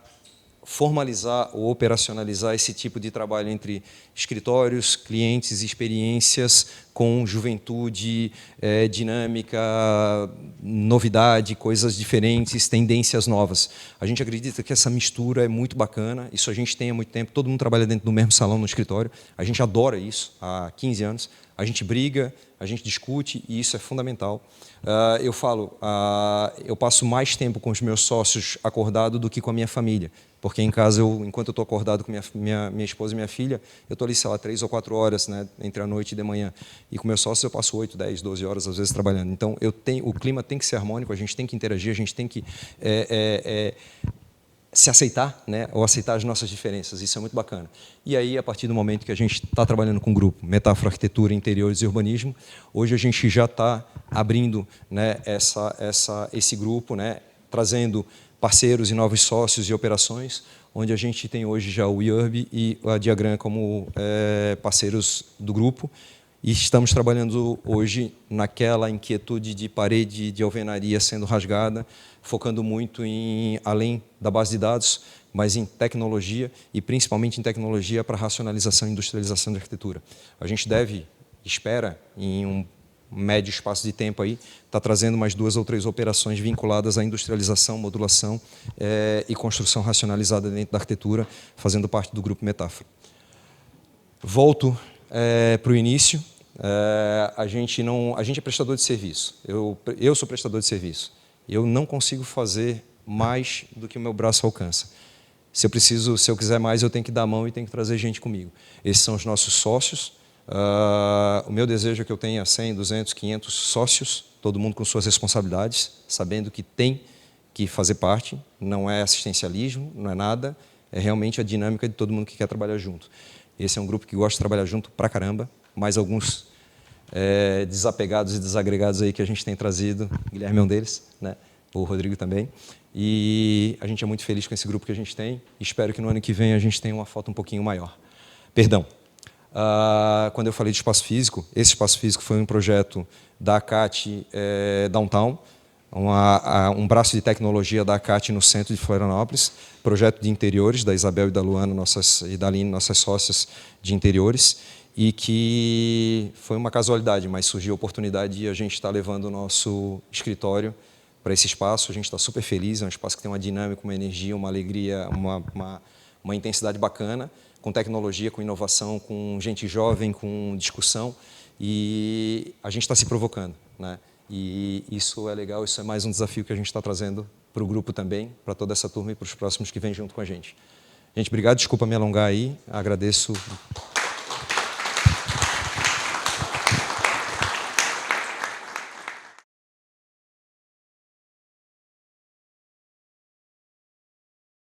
A: formalizar ou operacionalizar esse tipo de trabalho entre escritórios, clientes, experiências com juventude, dinâmica, novidade, coisas diferentes, tendências novas. A gente acredita que essa mistura é muito bacana, isso a gente tem há muito tempo, todo mundo trabalha dentro do mesmo salão no escritório, a gente adora isso há 15 anos, a gente briga, a gente discute e isso é fundamental. Eu falo, eu passo mais tempo com os meus sócios acordado do que com a minha família, porque em casa, enquanto eu estou acordado com minha esposa e minha filha, eu estou ali, sei lá, 3 ou 4 horas, né, entre a noite e de manhã. E com meus sócios eu passo 8, 10, 12 horas, às vezes, trabalhando. Então, o clima tem que ser harmônico, a gente tem que interagir, a gente tem que se aceitar, né, ou aceitar as nossas diferenças. Isso é muito bacana. E aí, a partir do momento que a gente está trabalhando com o grupo Metáfora, Arquitetura, Interiores e Urbanismo, hoje a gente já está abrindo, né, esse grupo, né, trazendo parceiros e novos sócios e operações, onde a gente tem hoje já o IURB e a Diagram como parceiros do grupo, e estamos trabalhando hoje naquela inquietude de parede de alvenaria sendo rasgada, focando muito além da base de dados, mas em tecnologia, e principalmente em tecnologia para racionalização e industrialização de arquitetura. A gente espera, em um médio espaço de tempo aí, está trazendo mais 2 ou 3 operações vinculadas à industrialização, modulação e construção racionalizada dentro da arquitetura, fazendo parte do grupo Metáfora. Volto para o início. A gente é prestador de serviço. Eu sou prestador de serviço. Eu não consigo fazer mais do que o meu braço alcança. Se eu quiser mais, eu tenho que dar a mão e tenho que trazer gente comigo. Esses são os nossos sócios. O meu desejo é que eu tenha 100, 200, 500 sócios, todo mundo com suas responsabilidades, sabendo que tem que fazer parte, não é assistencialismo, não é nada, é realmente a dinâmica de todo mundo que quer trabalhar junto. Esse é um grupo que gosta de trabalhar junto pra caramba, mais alguns desapegados e desagregados aí que a gente tem trazido, o Guilherme é um deles, né? O Rodrigo também, e a gente é muito feliz com esse grupo que a gente tem, espero que no ano que vem a gente tenha uma foto um pouquinho maior. Perdão. Quando eu falei de espaço físico, esse espaço físico foi um projeto da ACAT Downtown, um braço de tecnologia da ACAT no centro de Florianópolis, projeto de interiores da Isabel e da Luana e da Aline, nossas sócias de interiores, e que foi uma casualidade, mas surgiu a oportunidade e a gente está levando o nosso escritório para esse espaço. A gente está super feliz, é um espaço que tem uma dinâmica, uma energia, uma alegria, uma intensidade bacana, com tecnologia, com inovação, com gente jovem, com discussão, e a gente está se provocando, né? E isso é legal, isso é mais um desafio que a gente está trazendo para o grupo também, para toda essa turma e para os próximos que vêm junto com a gente. Gente, obrigado, desculpa me alongar aí, agradeço